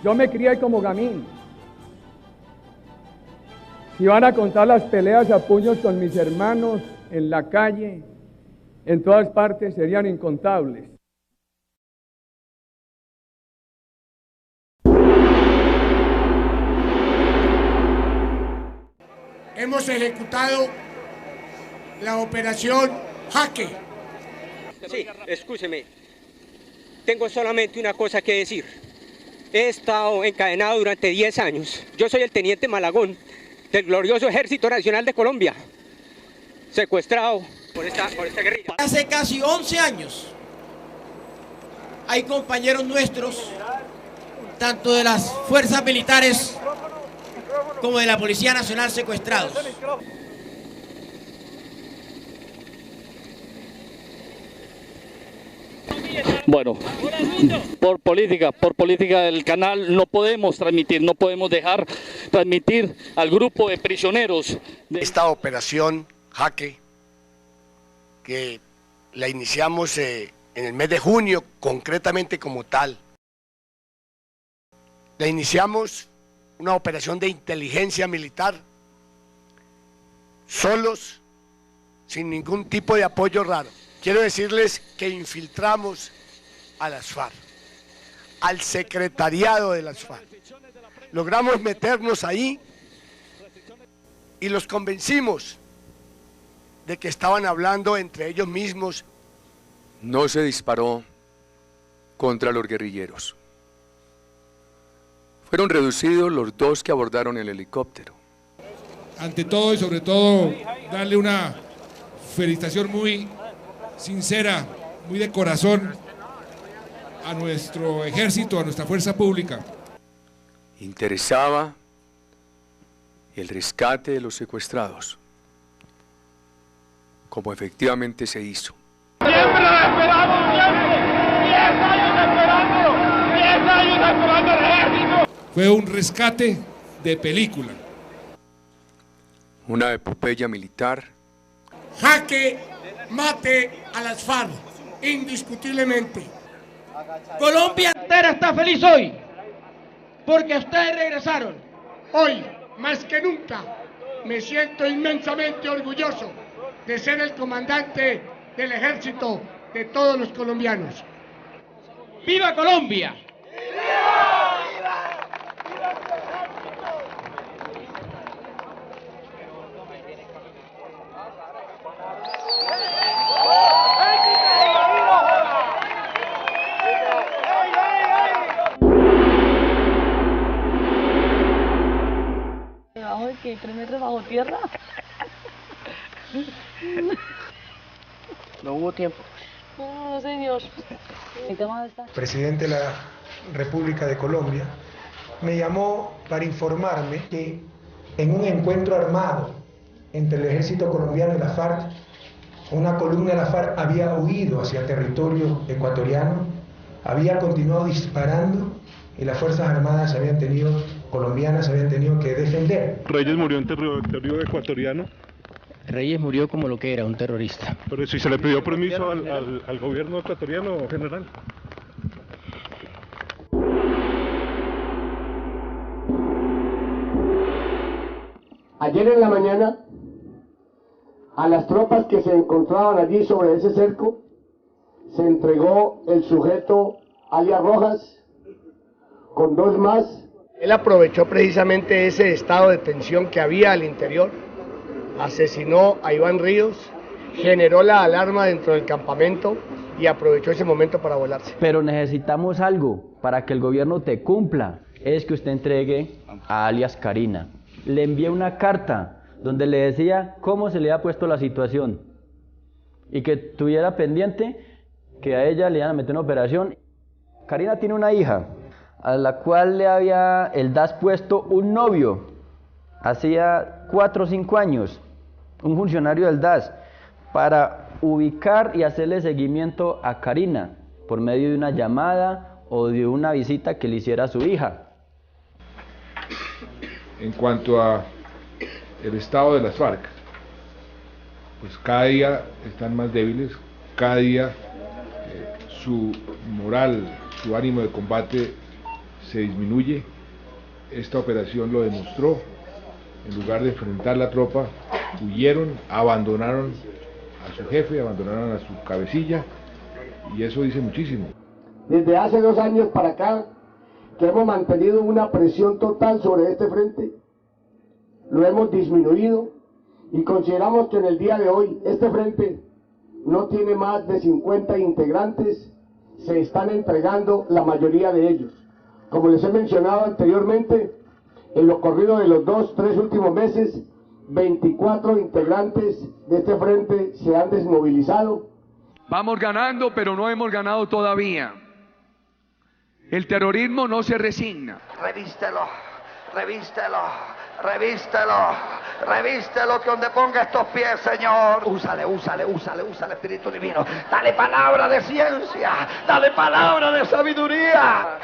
Yo me crié como gamín. Si van a contar las peleas a puños con mis hermanos en la calle, en todas partes, serían incontables. Hemos ejecutado la operación Jaque. Sí, escúcheme. Tengo solamente una cosa que decir. He estado encadenado durante 10 años. Yo soy el teniente Malagón del glorioso Ejército Nacional de Colombia, secuestrado por esta guerrilla. Hace casi 11 años hay compañeros nuestros, tanto de las fuerzas militares como de la Policía Nacional, secuestrados. Bueno, por política del canal no podemos transmitir, no podemos dejar transmitir al grupo de prisioneros. Esta operación Jaque, que la iniciamos en el mes de junio, concretamente como tal, la iniciamos una operación de inteligencia militar, solos, sin ningún tipo de apoyo raro. Quiero decirles que infiltramos a las FARC, al secretariado de las FARC. Logramos meternos ahí y los convencimos de que estaban hablando entre ellos mismos. No se disparó contra los guerrilleros. Fueron reducidos los 2 que abordaron el helicóptero. Ante todo y sobre todo, darle una felicitación muy sincera, muy de corazón a nuestro ejército, a nuestra fuerza pública. Interesaba el rescate de los secuestrados, como efectivamente se hizo. ¡Siempre lo esperamos, siempre! 10 años esperando, 10 años esperando el ejército. Fue un rescate de película. Una epopeya militar. Jaque mate a las FARC, indiscutiblemente. Colombia entera está feliz hoy, porque ustedes regresaron. Hoy, más que nunca, me siento inmensamente orgulloso de ser el comandante del ejército de todos los colombianos. ¡Viva Colombia! ¿Debajo de qué? ¿3 metros bajo tierra? No hubo tiempo. No, señor. Presidente de la República de Colombia me llamó para informarme que en un encuentro armado entre el ejército colombiano y la FARC, una columna de la FARC había huido hacia territorio ecuatoriano, había continuado disparando y las Fuerzas Armadas colombianas habían tenido que defender. ¿Reyes murió en territorio ecuatoriano? Reyes murió como lo que era, un terrorista. Pero si se le pidió permiso al gobierno ecuatoriano, general. Ayer en la mañana, a las tropas que se encontraban allí sobre ese cerco, se entregó el sujeto alias Rojas, con 2 más. Él aprovechó precisamente ese estado de tensión que había al interior, asesinó a Iván Ríos, generó la alarma dentro del campamento y aprovechó ese momento para volarse. Pero necesitamos algo para que el gobierno te cumpla, es que usted entregue a alias Karina. Le envié una carta donde le decía cómo se le ha puesto la situación y que tuviera pendiente que a ella le iban a meter una operación. Karina tiene una hija a la cual le había el DAS puesto un novio hacía 4 o 5 años, un funcionario del DAS, para ubicar y hacerle seguimiento a Karina por medio de una llamada o de una visita que le hiciera a su hija. En cuanto a el estado de las FARC, pues cada día están más débiles, cada día su moral, su ánimo de combate se disminuye. Esta operación lo demostró. En lugar de enfrentar la tropa, huyeron, abandonaron a su jefe, abandonaron a su cabecilla, y eso dice muchísimo. Desde hace 2 años para acá, que hemos mantenido una presión total sobre este frente, lo hemos disminuido y consideramos que en el día de hoy este frente no tiene más de 50 integrantes, se están entregando la mayoría de ellos. Como les he mencionado anteriormente, en lo corrido de los 2-3 últimos meses, 24 integrantes de este frente se han desmovilizado. Vamos ganando, pero no hemos ganado todavía. El terrorismo no se resigna. Revístelo, revístelo, revístelo, revístelo, que donde ponga estos pies, Señor. Úsale, úsale, úsale, úsale, Espíritu Divino. Dale palabra de ciencia, dale palabra de sabiduría.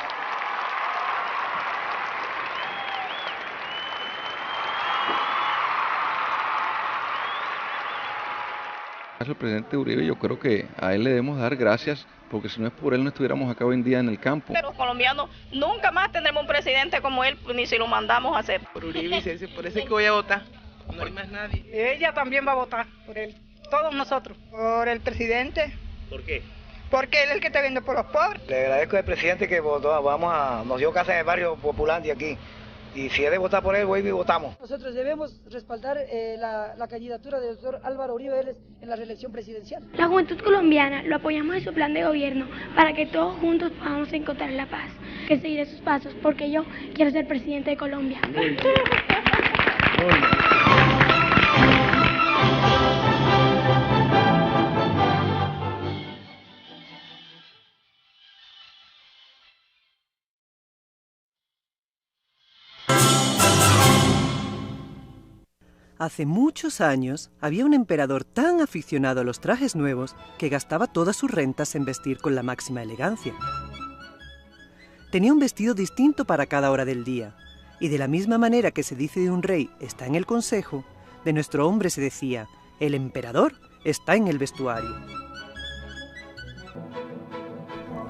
El presidente Uribe, yo creo que a él le debemos dar gracias, porque si no es por él no estuviéramos acá hoy en día en el campo. Los colombianos nunca más tendremos un presidente como él, ni si lo mandamos a hacer. Por Uribe, por eso es que voy a votar, no hay más nadie. Ella también va a votar por él, todos nosotros. Por el presidente. ¿Por qué? Porque él es el que está viendo por los pobres. Le agradezco al presidente que votó, nos dio casa en el barrio popular de aquí. Y si es de votar por él, voy y votamos. Nosotros debemos respaldar la candidatura del doctor Álvaro Uribe Vélez en la reelección presidencial. La juventud colombiana lo apoyamos en su plan de gobierno para que todos juntos podamos encontrar la paz. Que seguiré sus pasos porque yo quiero ser presidente de Colombia. Muy bien. Hace muchos años había un emperador tan aficionado a los trajes nuevos que gastaba todas sus rentas en vestir con la máxima elegancia. Tenía un vestido distinto para cada hora del día, y de la misma manera que se dice de un rey está en el consejo, de nuestro hombre se decía, el emperador está en el vestuario.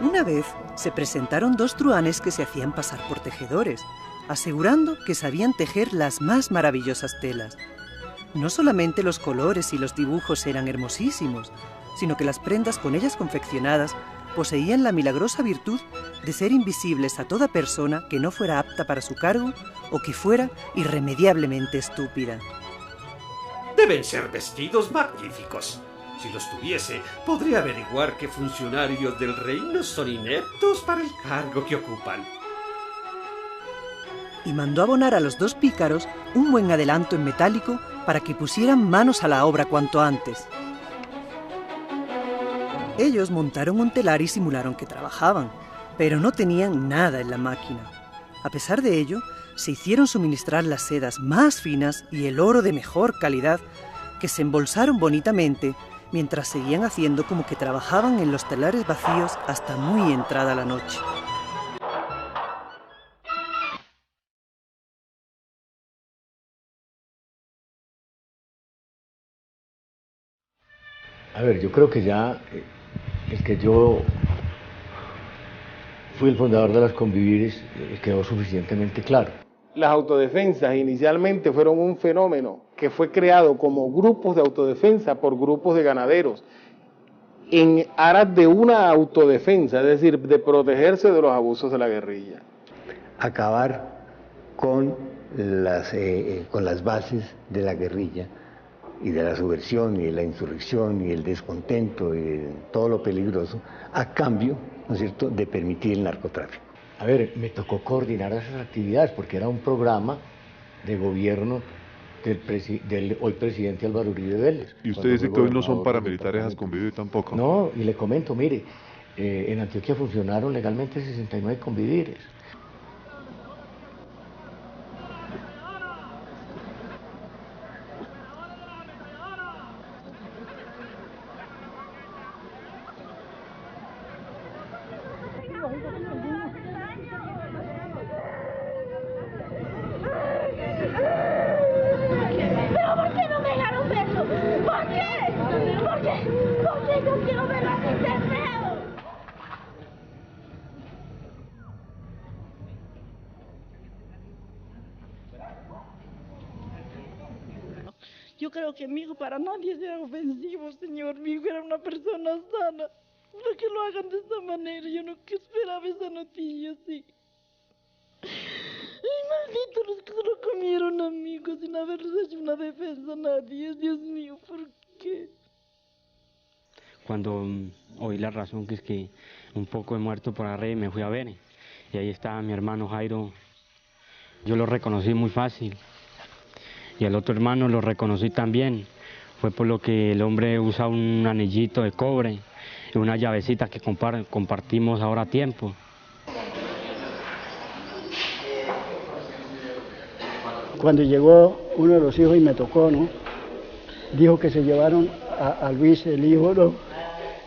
Una vez se presentaron 2 truhanes que se hacían pasar por tejedores, asegurando que sabían tejer las más maravillosas telas. No solamente los colores y los dibujos eran hermosísimos, sino que las prendas con ellas confeccionadas poseían la milagrosa virtud de ser invisibles a toda persona que no fuera apta para su cargo o que fuera irremediablemente estúpida. Deben ser vestidos magníficos. Si los tuviese, podría averiguar qué funcionarios del reino son ineptos para el cargo que ocupan. Y mandó abonar a los 2 pícaros un buen adelanto en metálico para que pusieran manos a la obra cuanto antes. Ellos montaron un telar y simularon que trabajaban, pero no tenían nada en la máquina. A pesar de ello, se hicieron suministrar las sedas más finas y el oro de mejor calidad, que se embolsaron bonitamente mientras seguían haciendo como que trabajaban en los telares vacíos hasta muy entrada la noche. A ver, yo creo que ya el que yo fui el fundador de las Convivires quedó suficientemente claro. Las autodefensas inicialmente fueron un fenómeno que fue creado como grupos de autodefensa por grupos de ganaderos en aras de una autodefensa, es decir, de protegerse de los abusos de la guerrilla. Acabar con las bases de la guerrilla y de la subversión y de la insurrección y el descontento y de todo lo peligroso, a cambio, ¿no es cierto?, de permitir el narcotráfico. A ver, me tocó coordinar esas actividades porque era un programa de gobierno del hoy presidente Álvaro Uribe Vélez. ¿Y usted dice que hoy no son paramilitares las Convivir tampoco? No, y le comento, mire, en Antioquia funcionaron legalmente 69 Convivires. creo que mi hijo para nadie sea ofensivo, señor. Mi hijo era una persona sana. Para que lo hagan de esta manera, yo no esperaba esa noticia así. Ay, maldito, los que se lo comieron, amigos, sin haberles hecho una defensa a nadie. Dios mío, ¿por qué? Cuando oí la razón, que es que un poco he muerto por arriba, me fui a ver. Y ahí estaba mi hermano Jairo. Yo lo reconocí muy fácil. Y el otro hermano lo reconocí también. Fue por lo que el hombre usa un anillito de cobre y una llavecita que compartimos ahora a tiempo. Cuando llegó uno de los hijos y me tocó, ¿no? Dijo que se llevaron a Luis, el hijo, ¿no?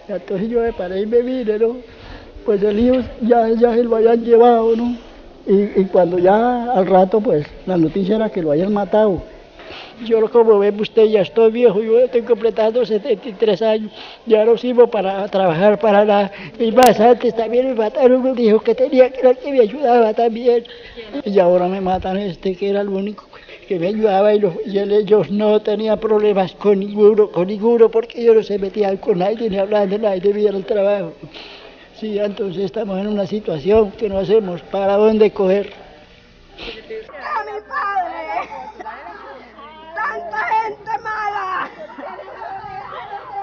Entonces yo me paré y me vine, ¿no? Pues el hijo ya se lo habían llevado, ¿no? Y cuando ya al rato, pues la noticia era que lo habían matado. Yo, como ve usted, ya estoy viejo, yo estoy completando 73 años, ya no sirvo para trabajar para nada. Y más antes también me mataron un hijo que tenía, que era el que me ayudaba también. Y ahora me matan que era el único que me ayudaba, y ellos no tenían problemas con ninguno, porque yo no se metían con nadie, ni hablaban de nadie, debían el trabajo. Sí, entonces estamos en una situación que no hacemos para dónde coger. ¡A mi padre! ¡Tanta gente mala!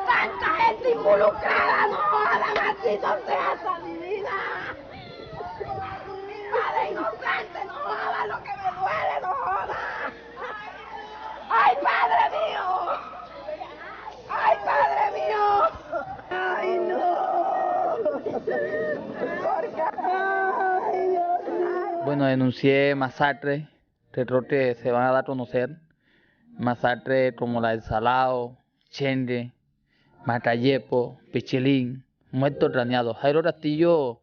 ¡Tanta gente involucrada! ¡No joda, maldito sea mi vida! Mi padre inocente, no joda lo que me duele, no joda. ¡Ay, padre mío! ¡Ay, padre mío! ¡Ay, no! ¡Ay, Dios! Bueno, denuncié masacres, que se van a dar a conocer. Masacres como la del Salao, Chende, Macayepo, Pichilín, muertos craneados. Jairo Castillo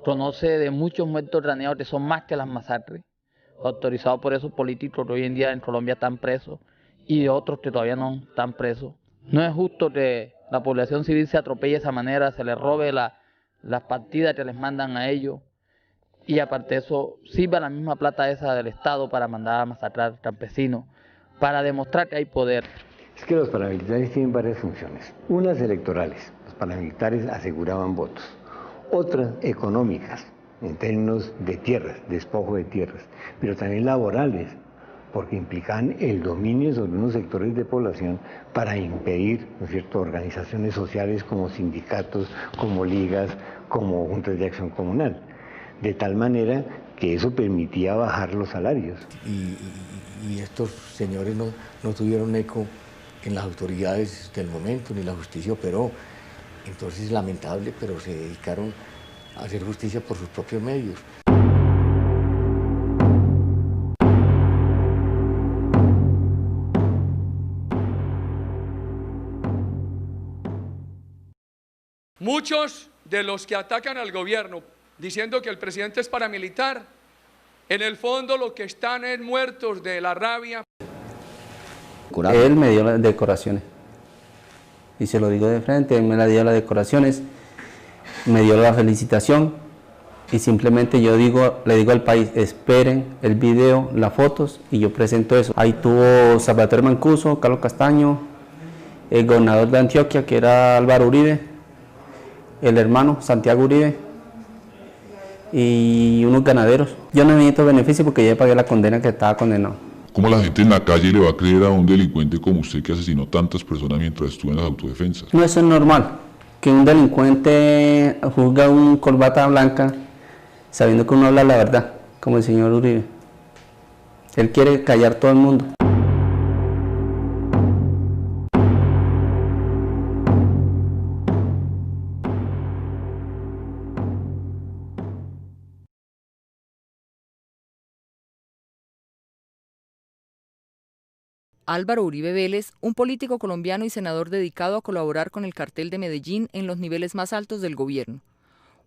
conoce de muchos muertos craneados que son más que las masacres, autorizados por esos políticos que hoy en día en Colombia están presos y de otros que todavía no están presos. No es justo que la población civil se atropelle de esa manera, se les robe las partidas que les mandan a ellos, y aparte de eso sirva la misma plata esa del Estado para mandar a masacrar campesinos, para demostrar que hay poder. Es que los paramilitares tienen varias funciones. Unas electorales, los paramilitares aseguraban votos. Otras económicas, en términos de tierras, despojo de tierras, pero también laborales, porque implican el dominio sobre unos sectores de población para impedir, ¿no es cierto?, organizaciones sociales como sindicatos, como ligas, como juntas de acción comunal, de tal manera que eso permitía bajar los salarios. Y estos señores no tuvieron eco en las autoridades del momento, ni la justicia operó. Entonces, lamentable, pero se dedicaron a hacer justicia por sus propios medios. Muchos de los que atacan al gobierno diciendo que el presidente es paramilitar, en el fondo lo que están es muertos de la rabia. Él me dio las decoraciones, y se lo digo de frente, él me dio las decoraciones, me dio la felicitación, y simplemente yo le digo al país, esperen el video, las fotos, y yo presento eso. Ahí tuvo Salvatore Mancuso, Carlos Castaño, el gobernador de Antioquia, que era Álvaro Uribe, el hermano Santiago Uribe, y unos ganaderos. Yo no necesito beneficio porque ya pagué la condena que estaba condenado. ¿Cómo la gente en la calle le va a creer a un delincuente como usted que asesinó tantas personas mientras estuvo en las autodefensas? No, eso es normal, que un delincuente juzga un corbata blanca sabiendo que uno habla la verdad, como el señor Uribe. Él quiere callar a todo el mundo. Álvaro Uribe Vélez, un político colombiano y senador dedicado a colaborar con el cartel de Medellín en los niveles más altos del gobierno.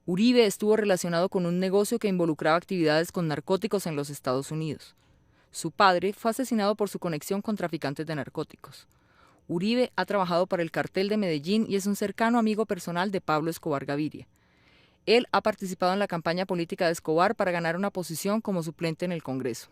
Uribe estuvo relacionado con un negocio que involucraba actividades con narcóticos en los Estados Unidos. Su padre fue asesinado por su conexión con traficantes de narcóticos. Uribe ha trabajado para el cartel de Medellín y es un cercano amigo personal de Pablo Escobar Gaviria. Él ha participado en la campaña política de Escobar para ganar una posición como suplente en el Congreso.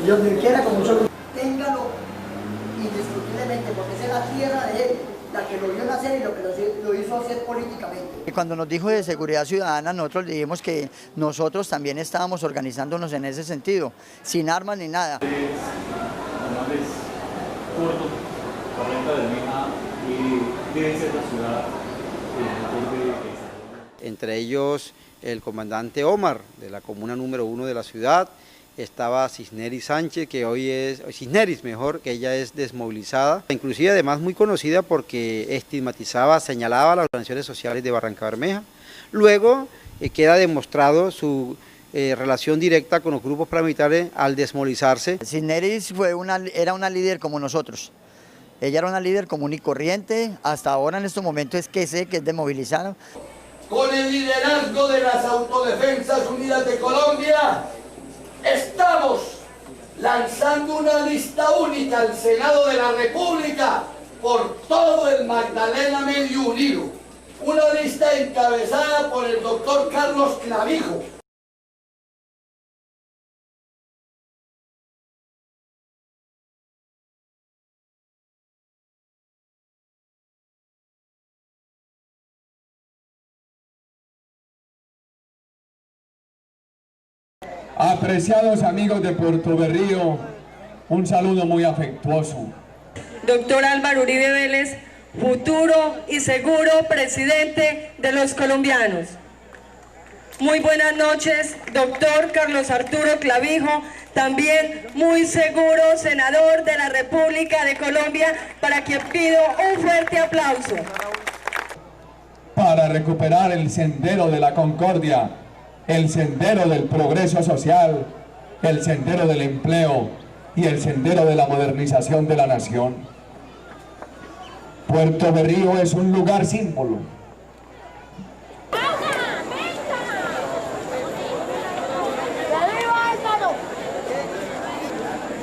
donde quiera con mucho gusto. Téngalo indiscutiblemente, porque esa es la tierra de él, la que lo vio nacer y lo que lo hizo hacer políticamente. Cuando nos dijo de seguridad ciudadana, nosotros le dijimos que nosotros también estábamos organizándonos en ese sentido, sin armas ni nada. Corto, 40 de Mija y debe ser la ciudad entre ellos el comandante Omar de la comuna número 1 de la ciudad, estaba Cisneris Sánchez, que hoy es, Cisneris mejor, que ella es desmovilizada, inclusive además muy conocida porque estigmatizaba, señalaba a las organizaciones sociales de Barrancabermeja. Luego queda demostrado su relación directa con los grupos paramilitares al desmovilizarse. Cisneris era una líder como nosotros. Ella era una líder común y corriente, hasta ahora en estos momentos es que sé que es desmovilizada. Con el liderazgo de las Autodefensas Unidas de Colombia, estamos lanzando una lista única al Senado de la República por todo el Magdalena Medio Unido. Una lista encabezada por el doctor Carlos Clavijo. Apreciados amigos de Puerto Berrío, un saludo muy afectuoso. Doctor Álvaro Uribe Vélez, futuro y seguro presidente de los colombianos. Muy buenas noches, doctor Carlos Arturo Clavijo, también muy seguro senador de la República de Colombia, para quien pido un fuerte aplauso. Para recuperar el sendero de la concordia, el sendero del progreso social, el sendero del empleo y el sendero de la modernización de la nación. Puerto Berrío es un lugar símbolo.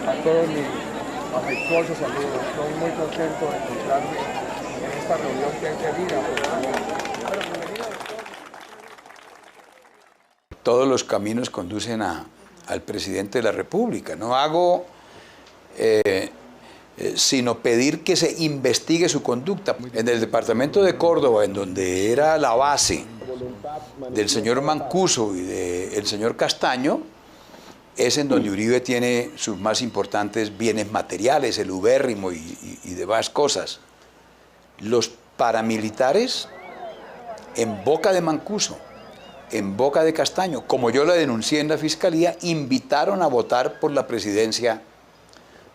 A todos mis afectuosos saludos, estoy muy contento de encontrarme en esta reunión que es de vida. Todos los caminos conducen al presidente de la República. No hago sino pedir que se investigue su conducta. En el departamento de Córdoba, en donde era la base del señor Mancuso y del señor Castaño, es en donde Uribe tiene sus más importantes bienes materiales, el ubérrimo y demás cosas. Los paramilitares, en boca de Mancuso, en boca de Castaño, como yo lo denuncié en la Fiscalía, invitaron a votar por la presidencia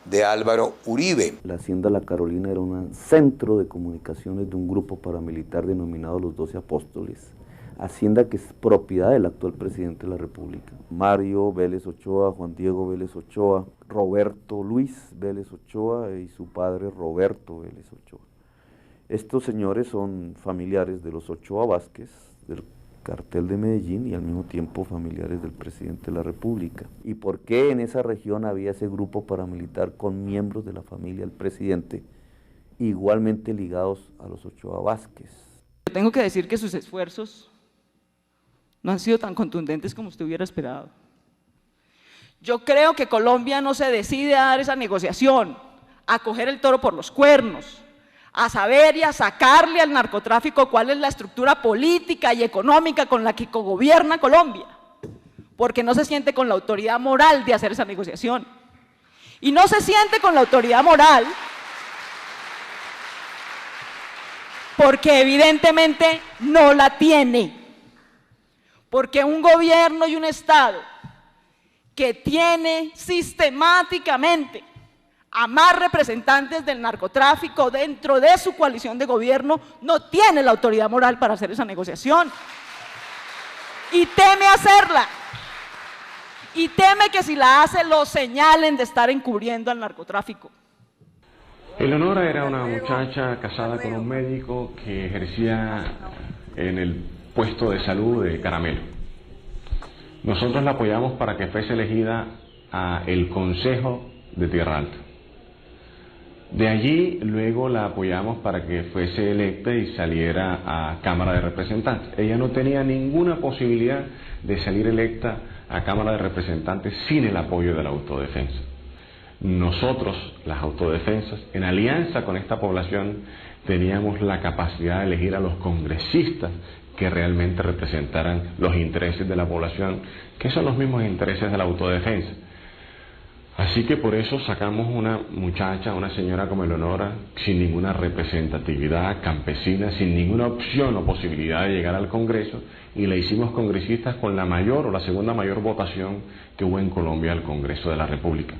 de Álvaro Uribe. La Hacienda La Carolina era un centro de comunicaciones de un grupo paramilitar denominado Los 12 Apóstoles, hacienda que es propiedad del actual presidente de la República. Mario Vélez Ochoa, Juan Diego Vélez Ochoa, Roberto Luis Vélez Ochoa y su padre Roberto Vélez Ochoa. Estos señores son familiares de los Ochoa Vázquez, del cartel de Medellín, y al mismo tiempo familiares del presidente de la República. ¿Y por qué en esa región había ese grupo paramilitar con miembros de la familia del presidente, igualmente ligados a los Ochoa Vázquez? Tengo que decir que sus esfuerzos no han sido tan contundentes como usted hubiera esperado. Yo creo que Colombia no se decide a dar esa negociación, a coger el toro por los cuernos, a saber y a sacarle al narcotráfico cuál es la estructura política y económica con la que cogobierna Colombia, porque no se siente con la autoridad moral de hacer esa negociación. Y no se siente con la autoridad moral porque evidentemente no la tiene, porque un gobierno y un Estado que tiene sistemáticamente a más representantes del narcotráfico dentro de su coalición de gobierno no tiene la autoridad moral para hacer esa negociación y teme hacerla, y teme que si la hace lo señalen de estar encubriendo al narcotráfico. Eleonora era una muchacha casada con un médico que ejercía en el puesto de salud de Caramelo. Nosotros la apoyamos para que fuese elegida a el Consejo de Tierra Alta. De allí luego la apoyamos para que fuese electa y saliera a Cámara de Representantes. Ella no tenía ninguna posibilidad de salir electa a Cámara de Representantes sin el apoyo de la autodefensa. Nosotros, las autodefensas, en alianza con esta población, teníamos la capacidad de elegir a los congresistas que realmente representaran los intereses de la población, que son los mismos intereses de la autodefensa. Así que por eso sacamos una muchacha, una señora como Eleonora, sin ninguna representatividad campesina, sin ninguna opción o posibilidad de llegar al Congreso, y la hicimos congresistas con la mayor o la segunda mayor votación que hubo en Colombia al Congreso de la República.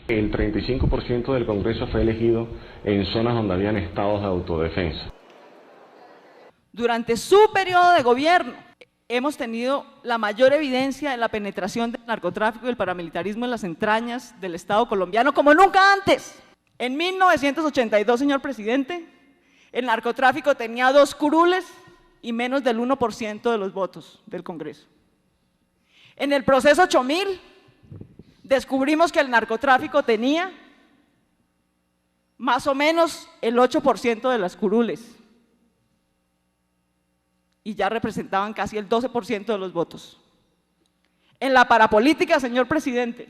El 35% del Congreso fue elegido en zonas donde habían estados de autodefensa. Durante su periodo de gobierno hemos tenido la mayor evidencia de la penetración del narcotráfico y el paramilitarismo en las entrañas del Estado colombiano como nunca antes. En 1982, señor presidente, el narcotráfico tenía 2 curules y menos del 1% de los votos del Congreso. En el proceso 8000 descubrimos que el narcotráfico tenía más o menos el 8% de las curules y ya representaban casi el 12% de los votos. En la parapolítica, señor presidente,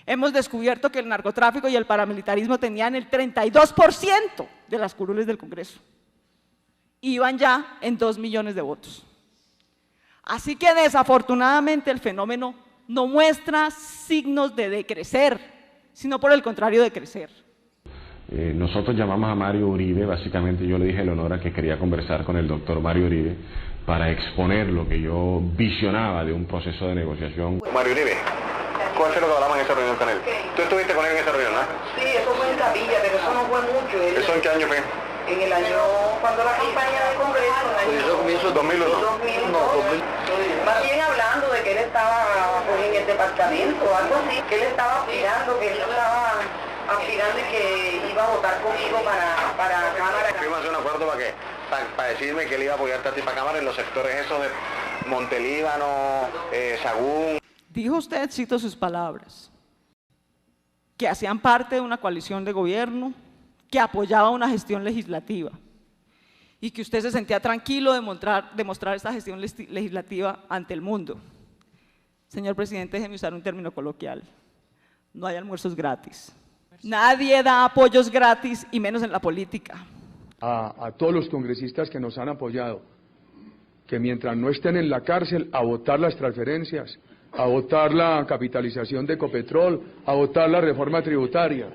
hemos descubierto que el narcotráfico y el paramilitarismo tenían el 32% de las curules del Congreso. Iban ya en 2 millones de votos. Así que desafortunadamente el fenómeno no muestra signos de decrecer, sino por el contrario de crecer. Nosotros llamamos a Mario Uribe, básicamente yo le dije a Eleonora que quería conversar con el doctor Mario Uribe para exponer lo que yo visionaba de un proceso de negociación. Mario Uribe, ¿cuál fue lo que hablamos en esa reunión con él? ¿Tú estuviste con él en esa reunión, no? Sí, eso fue en Capilla, pero eso no fue mucho. ¿Eso en qué año fue? En el año, cuando la campaña del Congreso, en el año 2001. Más bien hablando de que él estaba pues, en el departamento o algo así, que él estaba aspirando, que él estaba aspirando y que iba a votar conmigo para Cámara. Fuimos a hacer un acuerdo para qué, para decirme que él iba a apoyarte a ti para Cámara en los sectores esos de Montelíbano, Sagún. Dijo usted, cito sus palabras, que hacían parte de una coalición de gobierno que apoyaba una gestión legislativa y que usted se sentía tranquilo de demostrar esta gestión legislativa ante el mundo. Señor presidente, déjeme usar un término coloquial, no hay almuerzos gratis. Nadie da apoyos gratis y menos en la política. A todos los congresistas que nos han apoyado, que mientras no estén en la cárcel, a votar las transferencias, a votar la capitalización de Ecopetrol, a votar la reforma tributaria,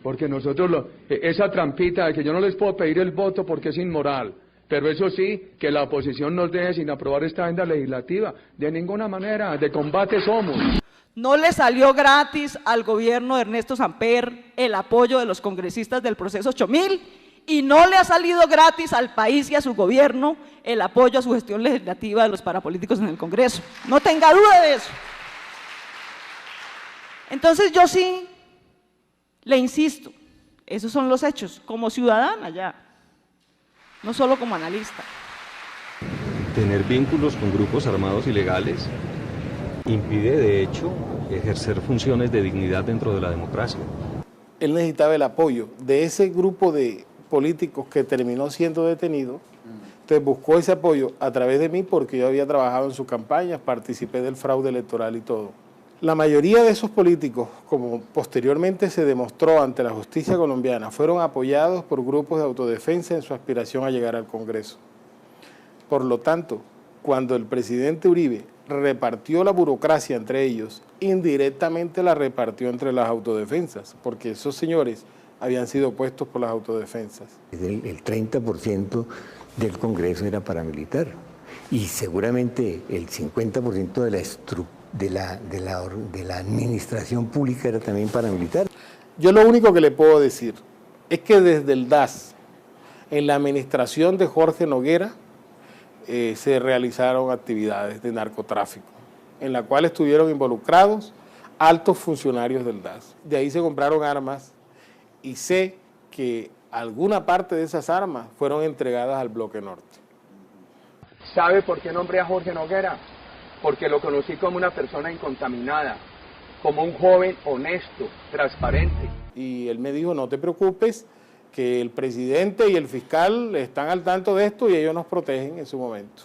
porque nosotros, esa trampita de que yo no les puedo pedir el voto porque es inmoral, pero eso sí, que la oposición nos deje sin aprobar esta agenda legislativa, de ninguna manera, de combate somos. No le salió gratis al gobierno de Ernesto Samper el apoyo de los congresistas del proceso 8000 y no le ha salido gratis al país y a su gobierno el apoyo a su gestión legislativa de los parapolíticos en el Congreso. No tenga duda de eso. Entonces yo sí le insisto, esos son los hechos, como ciudadana ya, no solo como analista. Tener vínculos con grupos armados ilegales impide, de hecho, ejercer funciones de dignidad dentro de la democracia. Él necesitaba el apoyo de ese grupo de políticos que terminó siendo detenido, entonces buscó ese apoyo a través de mí porque yo había trabajado en sus campañas, participé del fraude electoral y todo. La mayoría de esos políticos, como posteriormente se demostró ante la justicia colombiana, fueron apoyados por grupos de autodefensa en su aspiración a llegar al Congreso. Por lo tanto, cuando el presidente Uribe repartió la burocracia entre ellos, indirectamente la repartió entre las autodefensas, porque esos señores habían sido puestos por las autodefensas. El 30% del Congreso era paramilitar y seguramente el 50% de la administración pública era también paramilitar. Yo lo único que le puedo decir es que desde el DAS, en la administración de Jorge Noguera, se realizaron actividades de narcotráfico, en la cual estuvieron involucrados altos funcionarios del DAS. De ahí se compraron armas y sé que alguna parte de esas armas fueron entregadas al Bloque Norte. ¿Sabe por qué nombré a Jorge Noguera? Porque lo conocí como una persona incontaminada, como un joven honesto, transparente. Y él me dijo, no te preocupes, que el presidente y el fiscal están al tanto de esto y ellos nos protegen en su momento.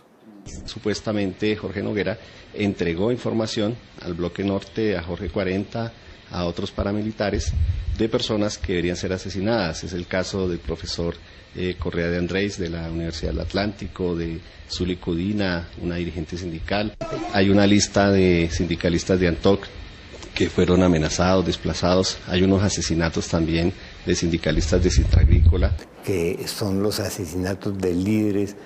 Supuestamente Jorge Noguera entregó información al Bloque Norte, a Jorge 40, a otros paramilitares de personas que deberían ser asesinadas. Es el caso del profesor Correa de Andrés de la Universidad del Atlántico, de Zuli Cudina, una dirigente sindical. Hay una lista de sindicalistas de Antoc que fueron amenazados, desplazados. Hay unos asesinatos también de sindicalistas de Sintra Agrícola. Que son los asesinatos de líderes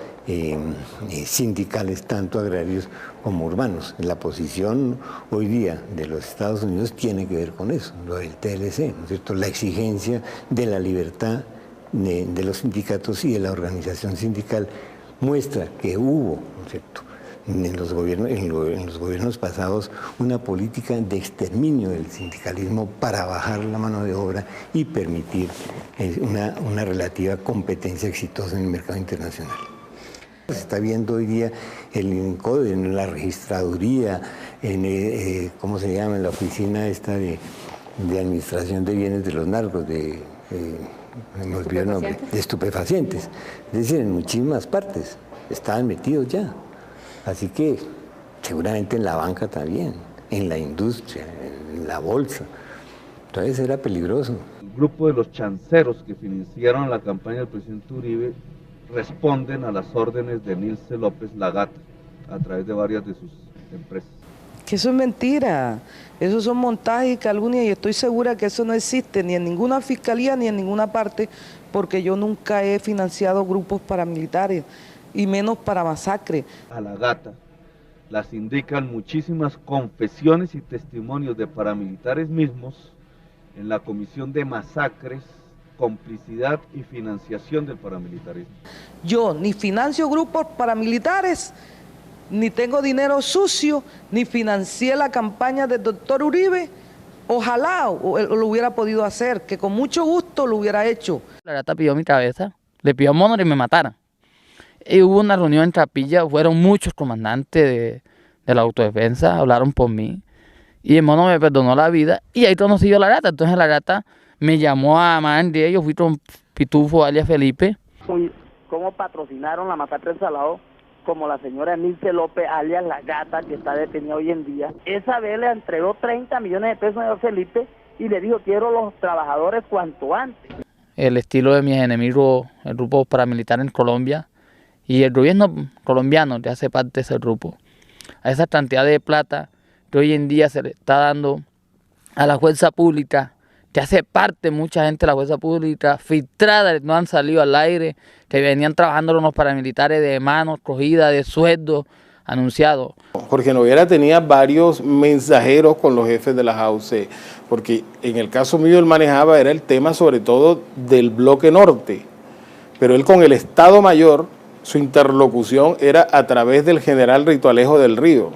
sindicales, tanto agrarios como urbanos. La posición hoy día de los Estados Unidos tiene que ver con eso, lo del TLC, ¿no es cierto? La exigencia de la libertad de los sindicatos y de la organización sindical muestra que hubo, ¿no es cierto?, en los gobiernos pasados una política de exterminio del sindicalismo para bajar la mano de obra y permitir una relativa competencia exitosa en el mercado internacional. Se está viendo hoy día el INCODE, en la registraduría, ¿cómo se llama?, en la oficina esta de administración de bienes de los narcos, me olvidé el nombre, de estupefacientes. Es decir, en muchísimas partes estaban metidos ya. Así que seguramente en la banca también, en la industria, en la bolsa. Entonces era peligroso. El grupo de los chanceros que financiaron la campaña del presidente Uribe responden a las órdenes de Nilce López Lagata a través de varias de sus empresas. Que eso es mentira, eso son montajes y calumnias y estoy segura que eso no existe ni en ninguna fiscalía ni en ninguna parte, porque yo nunca he financiado grupos paramilitares y menos para masacre. A Lagata las indican muchísimas confesiones y testimonios de paramilitares mismos en la comisión de masacres, complicidad y financiación del paramilitarismo. Yo ni financio grupos paramilitares, ni tengo dinero sucio, ni financié la campaña del doctor Uribe. Ojalá lo hubiera podido hacer, que con mucho gusto lo hubiera hecho. Lagata pidió mi cabeza, le pidió a Monor y me mataran. Y hubo una reunión en Trapilla, fueron muchos comandantes de la autodefensa, hablaron por mí. Y el mono me perdonó la vida y ahí conocí yo a Lagata. Entonces Lagata me llamó a Mandy, yo fui con Pitufo, alias Felipe. ¿Cómo patrocinaron la masacre en Salado? Como la señora Nilce López, alias Lagata, que está detenida hoy en día. Esa vez le entregó 30 millones de pesos a Felipe y le dijo, quiero los trabajadores cuanto antes. El estilo de mis enemigos, el grupo paramilitar en Colombia, y el gobierno colombiano le hace parte de ese grupo. A esa cantidad de plata que hoy en día se le está dando a la fuerza pública, que hace parte mucha gente de la fuerza pública, filtrada, no han salido al aire, que venían trabajando los paramilitares de manos cogidas, de sueldos anunciados. Jorge Noguera tenía varios mensajeros con los jefes de las AUC, porque en el caso mío él manejaba, era el tema sobre todo del bloque norte, pero él con el Estado Mayor, su interlocución era a través del general Rito Alejo del Río.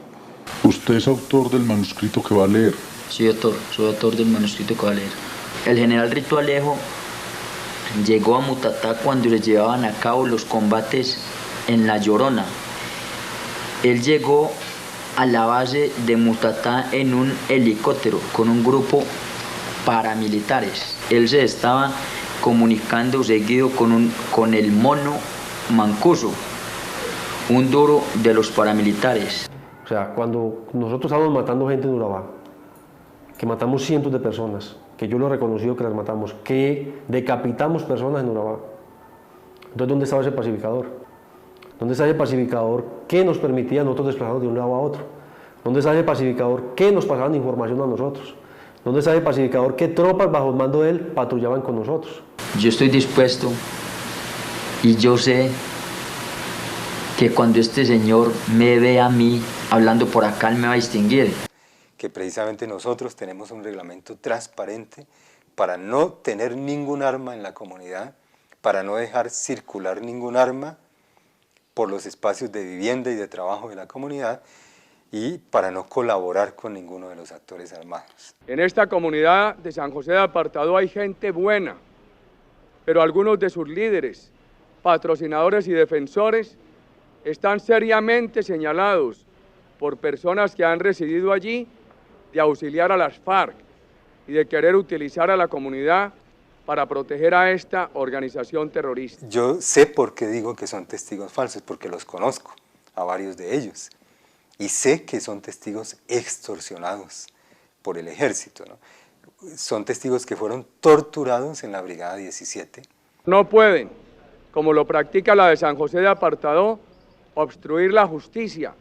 ¿Usted es autor del manuscrito que va a leer? Sí, doctor, soy autor del manuscrito que va a leer. El general Rito Alejo llegó a Mutatá cuando le llevaban a cabo los combates en La Llorona. Él llegó a la base de Mutatá en un helicóptero con un grupo paramilitares. Él se estaba comunicando seguido con el mono Mancuso, un duro de los paramilitares. O sea, cuando nosotros estábamos matando gente en Urabá, que matamos cientos de personas, que yo lo he reconocido que las matamos, que decapitamos personas en Urabá. Entonces, ¿dónde estaba ese pacificador? ¿Dónde está ese pacificador que nos permitía a nosotros desplazarnos de un lado a otro? ¿Dónde está ese pacificador que nos pasaban información a nosotros? ¿Dónde está ese pacificador que tropas bajo el mando de él patrullaban con nosotros? Yo estoy dispuesto y yo sé que cuando este señor me ve a mí hablando por acá, él me va a distinguir. Que precisamente nosotros tenemos un reglamento transparente para no tener ningún arma en la comunidad, para no dejar circular ningún arma por los espacios de vivienda y de trabajo de la comunidad y para no colaborar con ninguno de los actores armados. En esta comunidad de San José de Apartadó hay gente buena, pero algunos de sus líderes, patrocinadores y defensores están seriamente señalados por personas que han residido allí de auxiliar a las FARC y de querer utilizar a la comunidad para proteger a esta organización terrorista. Yo sé por qué digo que son testigos falsos, porque los conozco, a varios de ellos, y sé que son testigos extorsionados por el ejército, ¿no? son testigos que fueron torturados en la Brigada 17. No pueden, como lo practica la de San José de Apartadó, obstruir la justicia,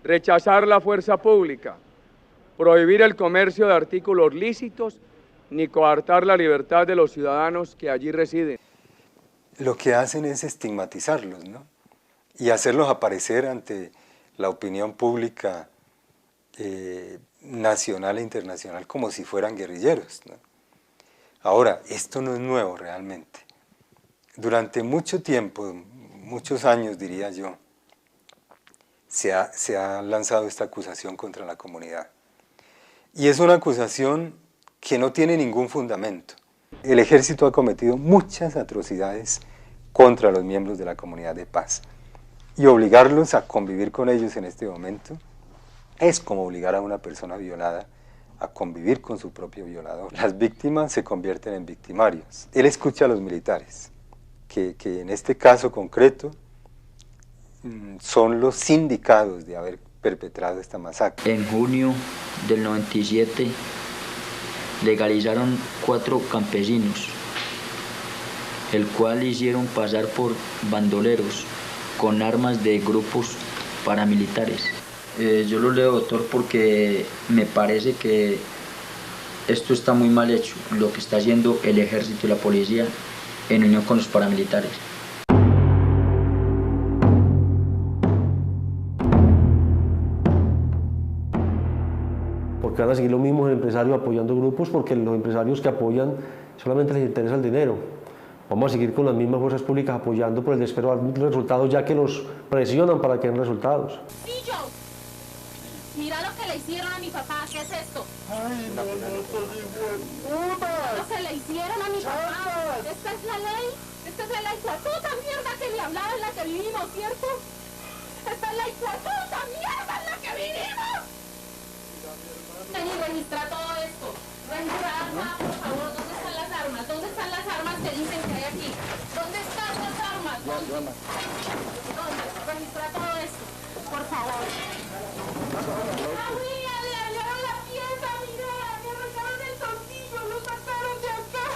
rechazar la fuerza pública, prohibir el comercio de artículos lícitos, ni coartar la libertad de los ciudadanos que allí residen. Lo que hacen es estigmatizarlos, ¿no? Y hacerlos aparecer ante la opinión pública nacional e internacional como si fueran guerrilleros, ¿no? Ahora, esto no es nuevo realmente. Durante mucho tiempo, muchos años diría yo, se ha lanzado esta acusación contra la comunidad. Y es una acusación que no tiene ningún fundamento. El ejército ha cometido muchas atrocidades contra los miembros de la comunidad de paz. Y obligarlos a convivir con ellos en este momento es como obligar a una persona violada a convivir con su propio violador. Las víctimas se convierten en victimarios. Él escucha a los militares, que en este caso concreto son los sindicados de haber perpetrado esta masacre. En junio del 97 legalizaron 4 campesinos, el cual hicieron pasar por bandoleros con armas de grupos paramilitares. Yo lo leo, doctor, porque me parece que esto está muy mal hecho, lo que está haciendo el ejército y la policía en unión con los paramilitares. Porque van a seguir los mismos empresarios apoyando grupos, porque los empresarios que apoyan solamente les interesa el dinero. Vamos a seguir con las mismas fuerzas públicas apoyando por el desespero de resultados, ya que los presionan para que den resultados. Mira lo que le hicieron a mi papá, ¿qué es esto? Ay, no, Lo que le hicieron a mi papá. Esta es la ley, esta es la puta mierda que le hablaba en la que vivimos, ¿cierto? Esta es la puta mierda en la que vivimos. Vení, registra todo esto. Registra armas, por favor. ¿Dónde están las armas? ¿Dónde están las armas que dicen que hay aquí? ¿Dónde están las armas? ¿Dónde? Registra todo esto, por favor. ¡Mía, le hallaron la pieza! ¡Mira! ¡Le arrancaron el tornillo! ¡Lo sacaron de acá!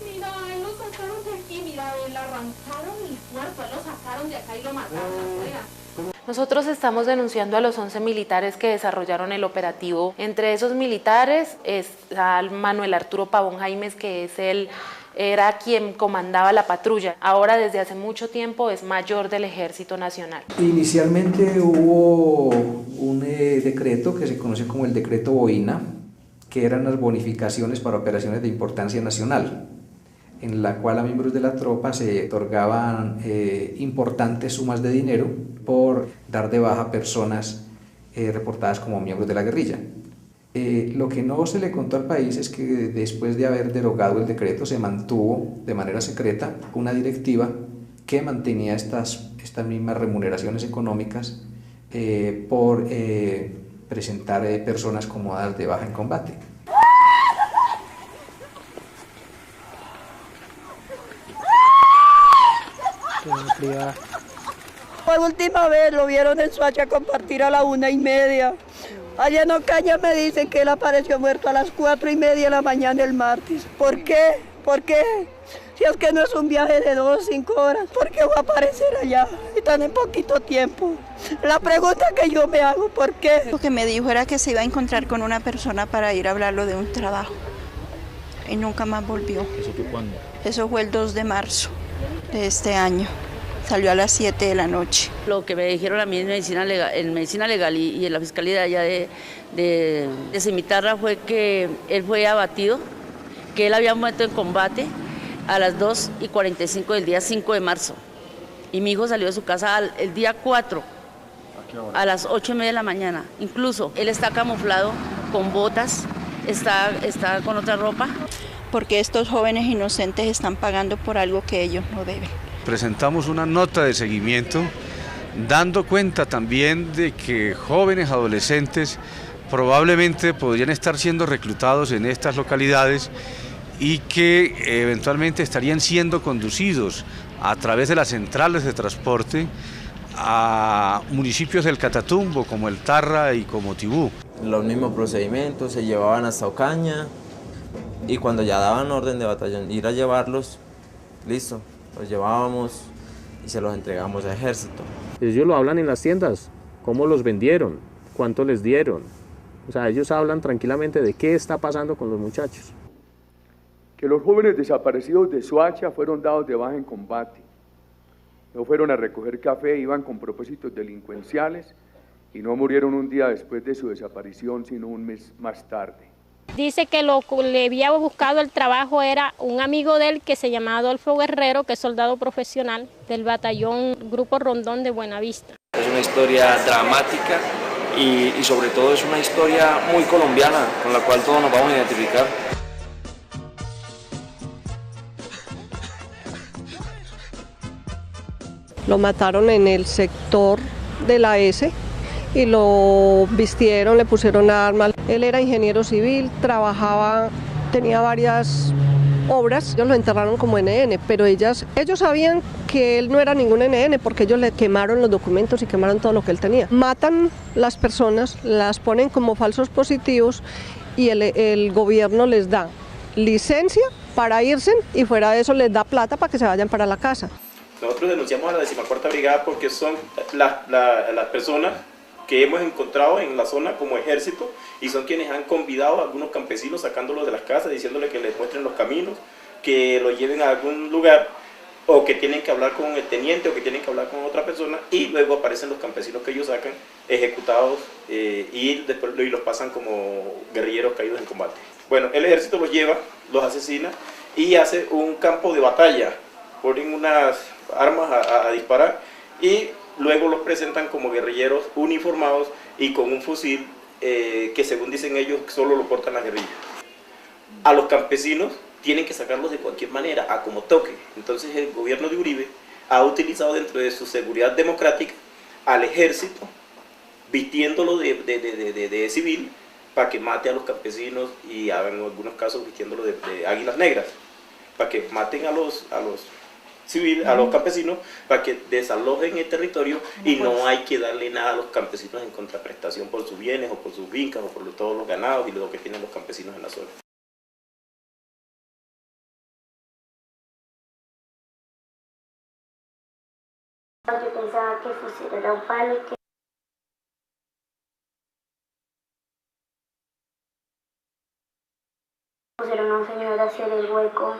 ¡Mira! ¡Lo sacaron de aquí! ¡Mira! Le arrancaron el cuerpo, lo sacaron de acá y lo mataron afuera. Nosotros estamos denunciando a los 11 militares que desarrollaron el operativo. Entre esos militares está Manuel Arturo Pavón Jaimes, que era quien comandaba la patrulla. Ahora, desde hace mucho tiempo, es mayor del Ejército Nacional. Inicialmente hubo un decreto que se conoce como el decreto Boina, que eran las bonificaciones para operaciones de importancia nacional, en la cual a miembros de la tropa se otorgaban importantes sumas de dinero por dar de baja personas reportadas como miembros de la guerrilla. Lo que no se le contó al país es que después de haber derogado el decreto se mantuvo de manera secreta una directiva que mantenía estas mismas remuneraciones económicas por presentar personas como dadas de baja en combate. Por última vez lo vieron en Soacha compartir a la 1:30. Allá en Ocaña me dicen que él apareció muerto a las 4:30 de la mañana el martes. ¿Por qué? ¿Por qué? Si es que no es un viaje de 2 o 5 horas, ¿por qué va a aparecer allá y tan en poquito tiempo? La pregunta que yo me hago, ¿por qué? Lo que me dijo era que se iba a encontrar con una persona para ir a hablarlo de un trabajo y nunca más volvió. ¿Eso fue cuándo? Eso fue el 2 de marzo de este año. Salió a las 7 de la noche. Lo que me dijeron a mí en medicina legal y en la fiscalía de allá de Cimitarra fue que él fue abatido, que él había muerto en combate a las 2:45 del día 5 de marzo. Y mi hijo salió de su casa el día 4, a las 8:30 de la mañana. Incluso él está camuflado con botas, está con otra ropa. Porque estos jóvenes inocentes están pagando por algo que ellos no deben. Presentamos una nota de seguimiento dando cuenta también de que jóvenes adolescentes probablemente podrían estar siendo reclutados en estas localidades y que eventualmente estarían siendo conducidos a través de las centrales de transporte a municipios del Catatumbo como el Tarra y como Tibú. Los mismos procedimientos, se llevaban hasta Ocaña y cuando ya daban orden de batallón ir a llevarlos, listo, los llevábamos y se los entregamos a Ejército. Ellos lo hablan en las tiendas, cómo los vendieron, cuánto les dieron. O sea, ellos hablan tranquilamente de qué está pasando con los muchachos. Que los jóvenes desaparecidos de Soacha fueron dados de baja en combate. No fueron a recoger café, iban con propósitos delincuenciales y no murieron un día después de su desaparición, sino un mes más tarde. Dice que lo que le había buscado el trabajo era un amigo de él que se llama Adolfo Guerrero, que es soldado profesional del batallón Grupo Rondón de Buenavista. Es una historia dramática y sobre todo es una historia muy colombiana, con la cual todos nos vamos a identificar. Lo mataron en el sector de la S y lo vistieron, le pusieron armas. Él era ingeniero civil, trabajaba, tenía varias obras. Ellos lo enterraron como NN, pero ellos sabían que él no era ningún NN porque ellos le quemaron los documentos y quemaron todo lo que él tenía. Matan las personas, las ponen como falsos positivos y el gobierno les da licencia para irse y fuera de eso les da plata para que se vayan para la casa. Nosotros denunciamos a la 14ª Brigada porque son las personas que hemos encontrado en la zona como Ejército y son quienes han convidado a algunos campesinos sacándolos de las casas, diciéndoles que les muestren los caminos, que los lleven a algún lugar o que tienen que hablar con el teniente o que tienen que hablar con otra persona y luego aparecen los campesinos que ellos sacan ejecutados y los pasan como guerrilleros caídos en combate. Bueno, el Ejército los lleva, los asesina y hace un campo de batalla, ponen unas armas a disparar y luego los presentan como guerrilleros uniformados y con un fusil que según dicen ellos solo lo portan las guerrillas. A los campesinos tienen que sacarlos de cualquier manera, a como toque. Entonces el gobierno de Uribe ha utilizado dentro de su seguridad democrática al ejército, vistiéndolo de civil para que mate a los campesinos y en algunos casos vistiéndolo de águilas negras, para que maten a los campesinos, para que desalojen el territorio y no hay que darle nada a los campesinos en contraprestación por sus bienes o por sus fincas o por todos los ganados y lo que tienen los campesinos en la zona. Yo pensaba que el fusil era un palo y que pusieron a un señor a hacer el hueco,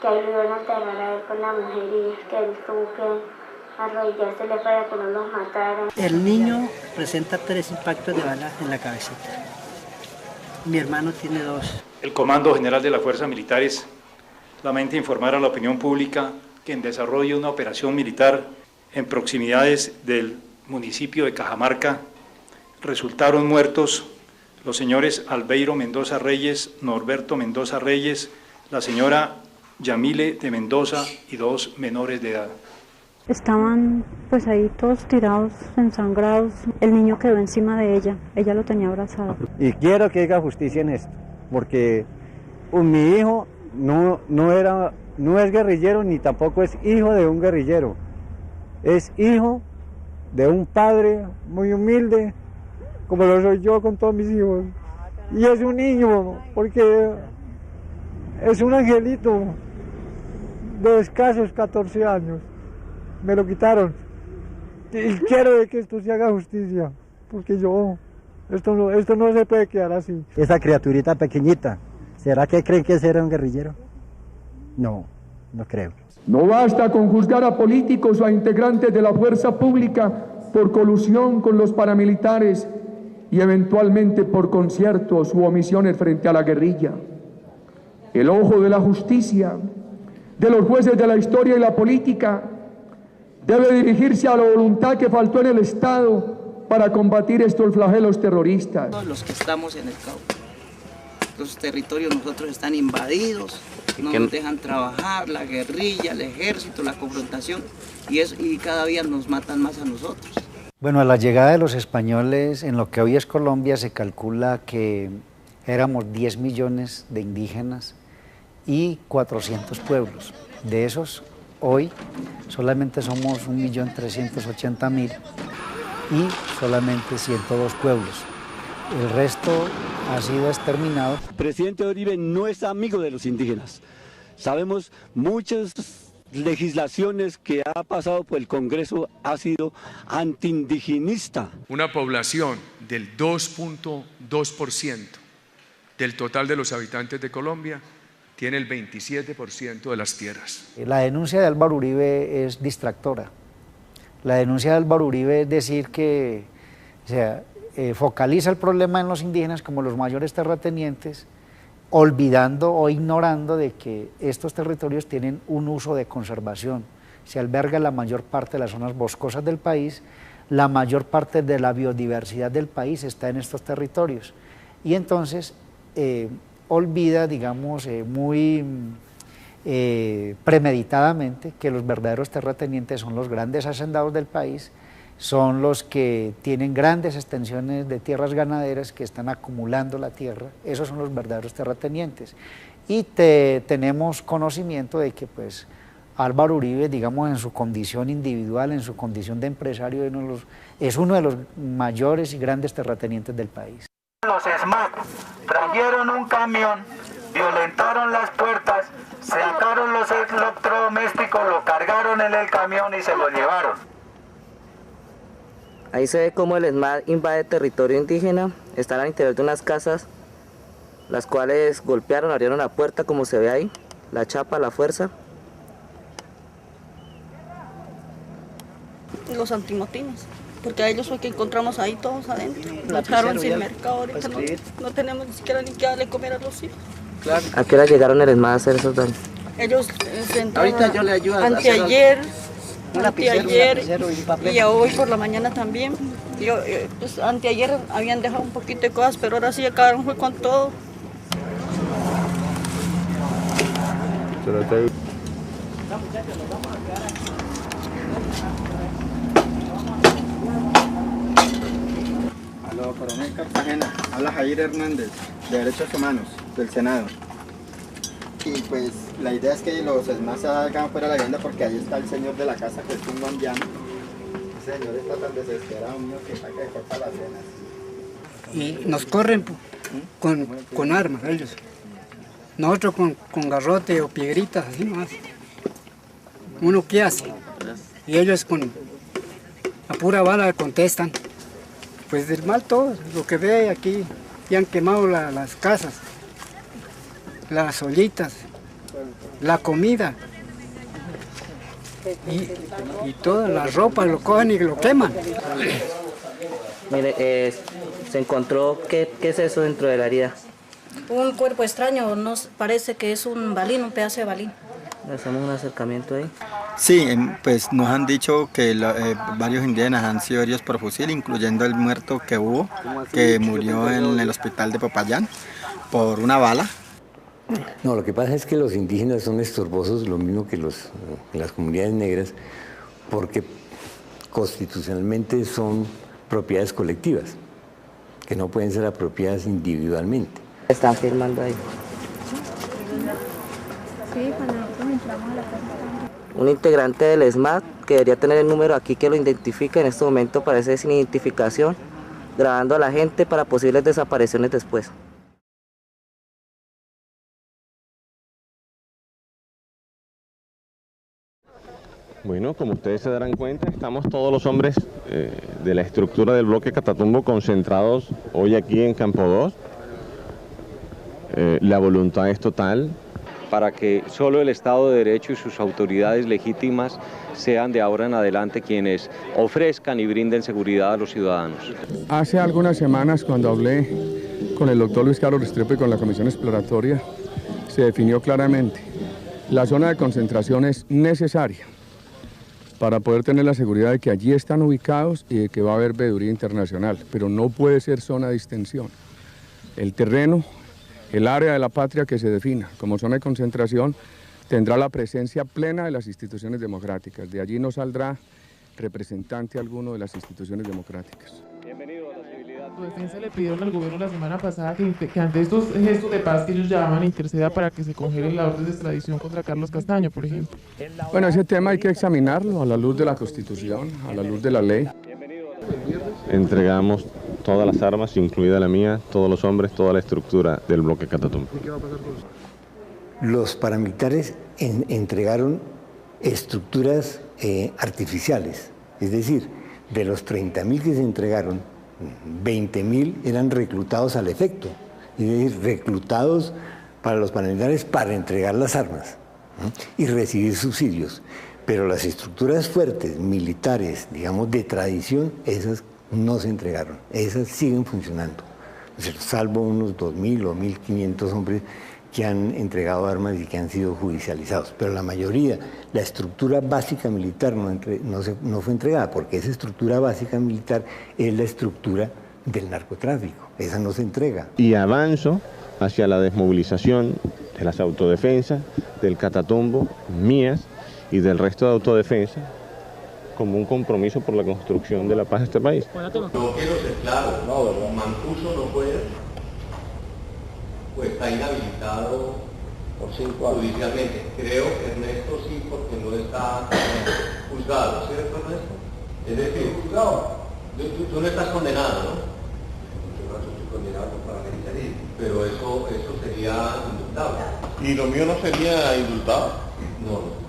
que ahí lo iban a enterrar a él con la mujer y que él tuvo que arrodillársele para que no los mataran. El niño presenta 3 impactos de bala en la cabecita. Mi hermano tiene 2. El Comando General de las Fuerzas Militares lamenta informar a la opinión pública que en desarrollo de una operación militar en proximidades del municipio de Cajamarca resultaron muertos los señores Albeiro Mendoza Reyes, Norberto Mendoza Reyes, la señora Yamile de Mendoza y 2 menores de edad. Estaban pues ahí todos tirados, ensangrados. El niño quedó encima de ella lo tenía abrazado. Y quiero que haya justicia en esto, porque mi hijo no es guerrillero ni tampoco es hijo de un guerrillero. Es hijo de un padre muy humilde, como lo soy yo con todos mis hijos. Y es un niño, porque es un angelito de escasos 14 años. Me lo quitaron. Y quiero que esto se haga justicia, porque esto no se puede quedar así. Esa criaturita pequeñita, ¿será que creen que será un guerrillero? No creo. No basta con juzgar a políticos o a integrantes de la fuerza pública por colusión con los paramilitares y eventualmente por conciertos u omisiones frente a la guerrilla. El ojo de la justicia, de los jueces de la historia y la política, debe dirigirse a la voluntad que faltó en el Estado para combatir estos flagelos terroristas. Los que estamos en el Cauca, los territorios nosotros están invadidos, no nos dejan trabajar, la guerrilla, el ejército, la confrontación, y cada día nos matan más a nosotros. Bueno, a la llegada de los españoles, en lo que hoy es Colombia, se calcula que éramos 10 millones de indígenas y 400 pueblos. De esos, hoy solamente somos 1.380.000 y solamente 102 pueblos. el resto ha sido exterminado. El presidente Uribe no es amigo de los indígenas. Sabemos muchas legislaciones que ha pasado por el Congreso ha sido antiindigenista. Una población del 2.2% del total de los habitantes de Colombia tiene el 27% de las tierras. La denuncia de Álvaro Uribe es distractora. La denuncia de Álvaro Uribe es decir que, o sea, focaliza el problema en los indígenas como los mayores terratenientes, olvidando o ignorando de que estos territorios tienen un uso de conservación. Se alberga la mayor parte de las zonas boscosas del país, la mayor parte de la biodiversidad del país está en estos territorios. Y entonces olvida, digamos, muy premeditadamente que los verdaderos terratenientes son los grandes hacendados del país, son los que tienen grandes extensiones de tierras ganaderas que están acumulando la tierra, esos son los verdaderos terratenientes. Y tenemos conocimiento de que pues Álvaro Uribe, digamos, en su condición individual, en su condición de empresario, es uno de los mayores y grandes terratenientes del país. Los SMAT trajeron un camión, violentaron las puertas, sacaron los electrodomésticos, lo cargaron en el camión y se lo llevaron. Ahí se ve cómo el SMAT invade territorio indígena, están al interior de unas casas, las cuales golpearon, abrieron la puerta como se ve ahí, la chapa, la fuerza. Los antimotines, porque a ellos fue que encontramos ahí todos adentro. Nos dejaron sin mercado, ahorita no tenemos ni siquiera ni que darle comer a los hijos. Claro. ¿A qué hora llegaron el SMAT a hacer esos daños? Ellos se entraron ahorita yo le ayudo a anteayer, un lapicero y un papel. Y hoy por la mañana también. Pues, anteayer habían dejado un poquito de cosas, pero ahora sí acabaron fue con todo. Aló, Coronel Cartagena, habla Jair Hernández, de Derechos Humanos, del Senado. Y pues la idea es que los SMAT salgan fuera de la vivienda porque ahí está el señor de la casa, que es un guambiano. Ese señor está tan desesperado, mío, que saca de corta las venas. Y nos corren con armas ellos. Nosotros con garrote o piedritas, así nomás. Uno qué hace. Y ellos con la pura bala contestan. Pues del mal todo, lo que ve aquí, ya han quemado las casas, las ollitas, la comida y toda la ropa, lo cogen y lo queman. Mire, se encontró, ¿qué es eso dentro de la herida? Un cuerpo extraño, nos parece que es un balín, un pedazo de balín. ¿Hacemos un acercamiento ahí? Sí, pues nos han dicho que varios indígenas han sido heridos por fusil, incluyendo el muerto que hubo, que murió en el hospital de Popayán por una bala. No, lo que pasa es que los indígenas son estorbosos, lo mismo que las comunidades negras, porque constitucionalmente son propiedades colectivas, que no pueden ser apropiadas individualmente. Están firmando ahí. Sí, cuando nosotros entramos a la casa. Un integrante del SMAT que debería tener el número aquí que lo identifica, en este momento parece sin identificación, grabando a la gente para posibles desapariciones después. Bueno, como ustedes se darán cuenta, estamos todos los hombres de la estructura del bloque Catatumbo concentrados hoy aquí en Campo 2. La voluntad es total para que solo el Estado de Derecho y sus autoridades legítimas sean de ahora en adelante quienes ofrezcan y brinden seguridad a los ciudadanos. Hace algunas semanas, cuando hablé con el doctor Luis Carlos Restrepo y con la Comisión Exploratoria, se definió claramente: la zona de concentración es necesaria para poder tener la seguridad de que allí están ubicados y de que va a haber veeduría internacional, pero no puede ser zona de distensión. El terreno, el área de la patria que se defina como zona de concentración tendrá la presencia plena de las instituciones democráticas. De allí no saldrá representante alguno de las instituciones democráticas. Bienvenido a la civilidad. Su defensa le pidieron al gobierno la semana pasada que ante estos gestos de paz que ellos llaman, interceda para que se congele la orden de extradición contra Carlos Castaño, por ejemplo. Bueno, ese tema hay que examinarlo a la luz de la Constitución, a la luz de la ley. Entregamos todas las armas, incluida la mía, todos los hombres, toda la estructura del bloque Catatumbo. ¿Y qué va a pasar con eso? Los paramilitares entregaron estructuras artificiales, es decir, de los 30.000 que se entregaron, 20.000 eran reclutados al efecto, es decir, reclutados para los paramilitares para entregar las armas, ¿no? Y recibir subsidios. Pero las estructuras fuertes, militares, digamos, de tradición, esas no se entregaron, esas siguen funcionando, salvo unos 2.000 o 1.500 hombres que han entregado armas y que han sido judicializados. Pero la mayoría, la estructura básica militar no fue entregada, porque esa estructura básica militar es la estructura del narcotráfico, esa no se entrega. Y avanzo hacia la desmovilización de las autodefensas, del Catatumbo, mías y del resto de autodefensa, como un compromiso por la construcción de la paz de este país. Yo quiero ser claro, Mancuso no puede, pues está inhabilitado por 5 años judicialmente. Creo que Ernesto sí, porque no está juzgado, ¿cierto, Ernesto? Es decir, tú no estás condenado, ¿no? Yo no estoy condenado por paramilitarismo, pero eso sería indultable. ¿Y lo mío no sería indultado? No.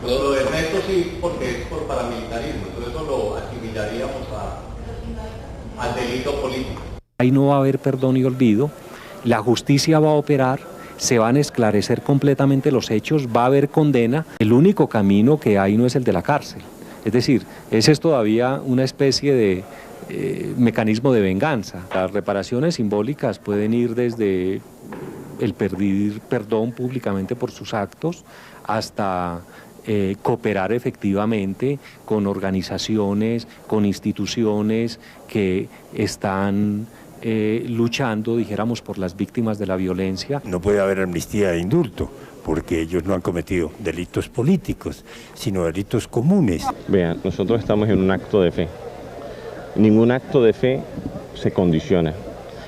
Lo de Ernesto sí, porque es por paramilitarismo, entonces eso lo asimilaríamos al delito político. Ahí no va a haber perdón y olvido, la justicia va a operar, se van a esclarecer completamente los hechos, va a haber condena, el único camino que hay no es el de la cárcel. Es decir, ese es todavía una especie de mecanismo de venganza. Las reparaciones simbólicas pueden ir desde el pedir perdón públicamente por sus actos hasta cooperar efectivamente con organizaciones, con instituciones que están luchando, dijéramos, por las víctimas de la violencia. No puede haber amnistía e indulto, porque ellos no han cometido delitos políticos, sino delitos comunes. Vean, nosotros estamos en un acto de fe. Ningún acto de fe se condiciona.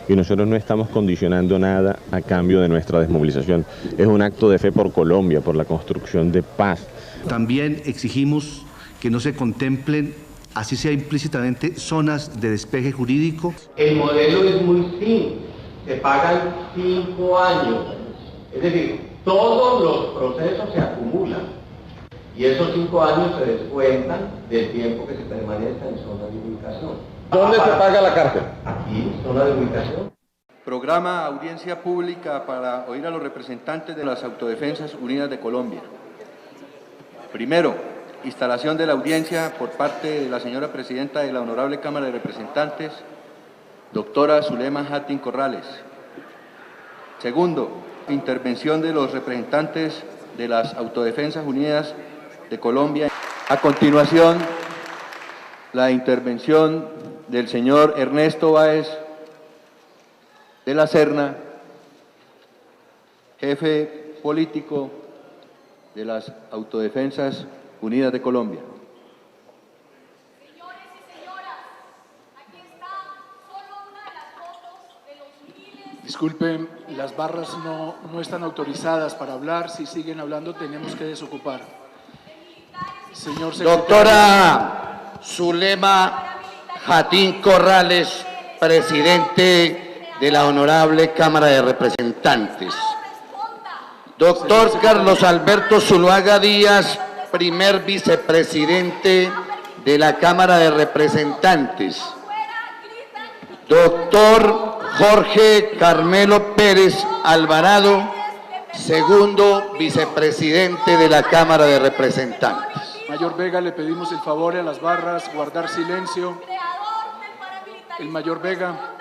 Y nosotros no estamos condicionando nada a cambio de nuestra desmovilización. Es un acto de fe por Colombia, por la construcción de paz. También exigimos que no se contemplen, así sea implícitamente, zonas de despeje jurídico. El modelo es muy simple, se pagan 5 años, es decir, todos los procesos se acumulan y esos 5 años se descuentan del tiempo que se permanezca en zona de ubicación. ¿Dónde se paga la cárcel? Aquí, zona de ubicación. Programa audiencia pública para oír a los representantes de las Autodefensas Unidas de Colombia. Primero, instalación de la audiencia por parte de la señora presidenta de la Honorable Cámara de Representantes, doctora Zulema Hattin Corrales. Segundo, intervención de los representantes de las Autodefensas Unidas de Colombia. A continuación, la intervención del señor Ernesto Báez de la Serna, jefe político de las Autodefensas Unidas de Colombia. Señores y señoras, aquí está solo una de las fotos de los miles... Disculpen, las barras no están autorizadas para hablar. Si siguen hablando, tenemos que desocupar. Señor secretario. Doctora Zulema Hattin Corrales, presidente de la Honorable Cámara de Representantes. Doctor Carlos Alberto Zuluaga Díaz, primer vicepresidente de la Cámara de Representantes. Doctor Jorge Carmelo Pérez Alvarado, segundo vicepresidente de la Cámara de Representantes. Mayor Vega, le pedimos el favor a las barras guardar silencio. El Mayor Vega.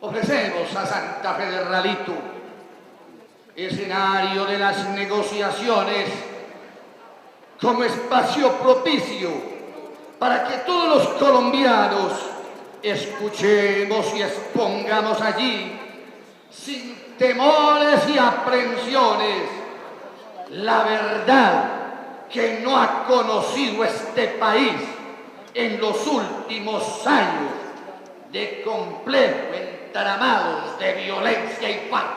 Ofrecemos a Santa Fe de Ralito, escenario de las negociaciones, como espacio propicio para que todos los colombianos escuchemos y expongamos allí, sin temores y aprensiones, la verdad que no ha conocido este país en los últimos años de complejo entramados de violencia y paz.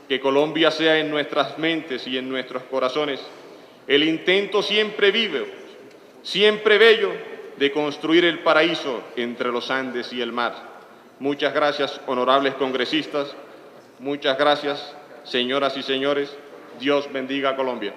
Que Colombia sea en nuestras mentes y en nuestros corazones el intento siempre vivo, siempre bello de construir el paraíso entre los Andes y el mar. Muchas gracias, honorables congresistas. Muchas gracias, señoras y señores. Dios bendiga a Colombia.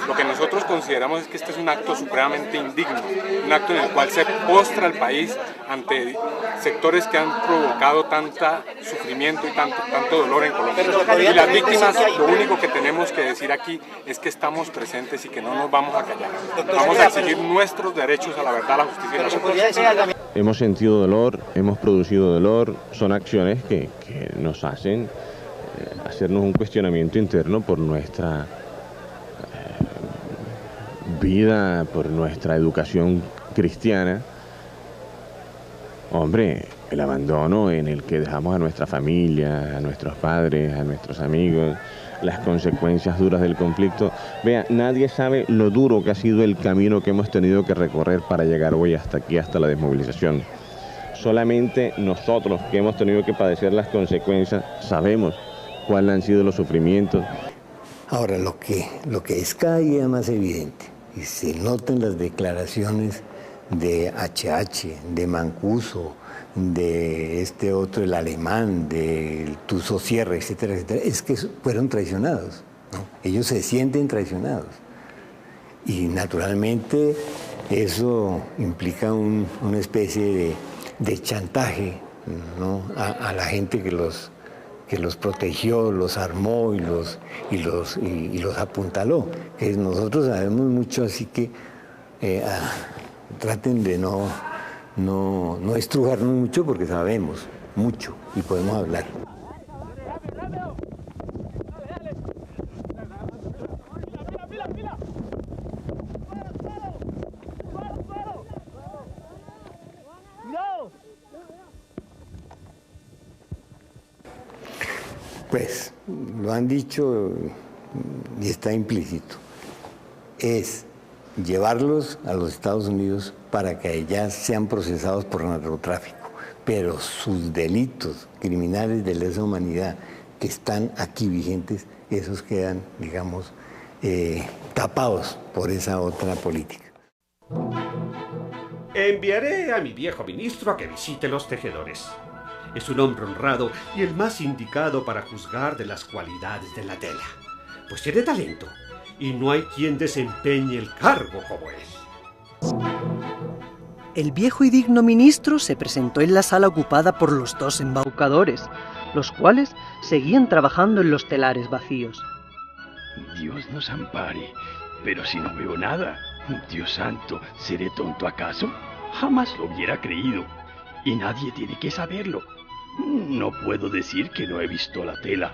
Lo que nosotros consideramos es que este es un acto supremamente indigno, un acto en el cual se postra el país ante sectores que han provocado tanta sufrimiento y tanto dolor en Colombia. Y las víctimas, lo único que tenemos que decir aquí es que estamos presentes y que no nos vamos a callar. Vamos a exigir nuestros derechos a la verdad, a la justicia y a la justicia. Hemos sentido dolor, hemos producido dolor, son acciones que nos hacen hacernos un cuestionamiento interno por nuestra vida, por nuestra educación cristiana. Hombre, el abandono en el que dejamos a nuestra familia, a nuestros padres, a nuestros amigos, las consecuencias duras del conflicto. Vea, nadie sabe lo duro que ha sido el camino que hemos tenido que recorrer para llegar hoy hasta aquí, hasta la desmovilización. Solamente nosotros que hemos tenido que padecer las consecuencias sabemos cuáles han sido los sufrimientos. Ahora, lo que es cada día más evidente, y se notan las declaraciones de HH, de Mancuso, de este otro, el alemán, del Tuso Sierra, etcétera, etcétera, es que fueron traicionados, ¿no? Ellos se sienten traicionados. Y naturalmente eso implica una especie de chantaje, ¿no? a la gente que los protegió, los armó y los apuntaló. Que nosotros sabemos mucho, así que traten de no estrujarnos mucho porque sabemos mucho y podemos hablar. Pues, lo han dicho y está implícito, es llevarlos a los Estados Unidos para que allá sean procesados por narcotráfico, pero sus delitos criminales de lesa humanidad que están aquí vigentes, esos quedan, digamos, tapados por esa otra política. Enviaré a mi viejo ministro a que visite los tejedores. Es un hombre honrado y el más indicado para juzgar de las cualidades de la tela, pues tiene talento y no hay quien desempeñe el cargo como él. El viejo y digno ministro se presentó en la sala ocupada por los dos embaucadores, los cuales seguían trabajando en los telares vacíos. Dios nos ampare, pero si no veo nada, Dios santo, ¿seré tonto acaso? Jamás lo hubiera creído, y nadie tiene que saberlo. No puedo decir que no he visto la tela.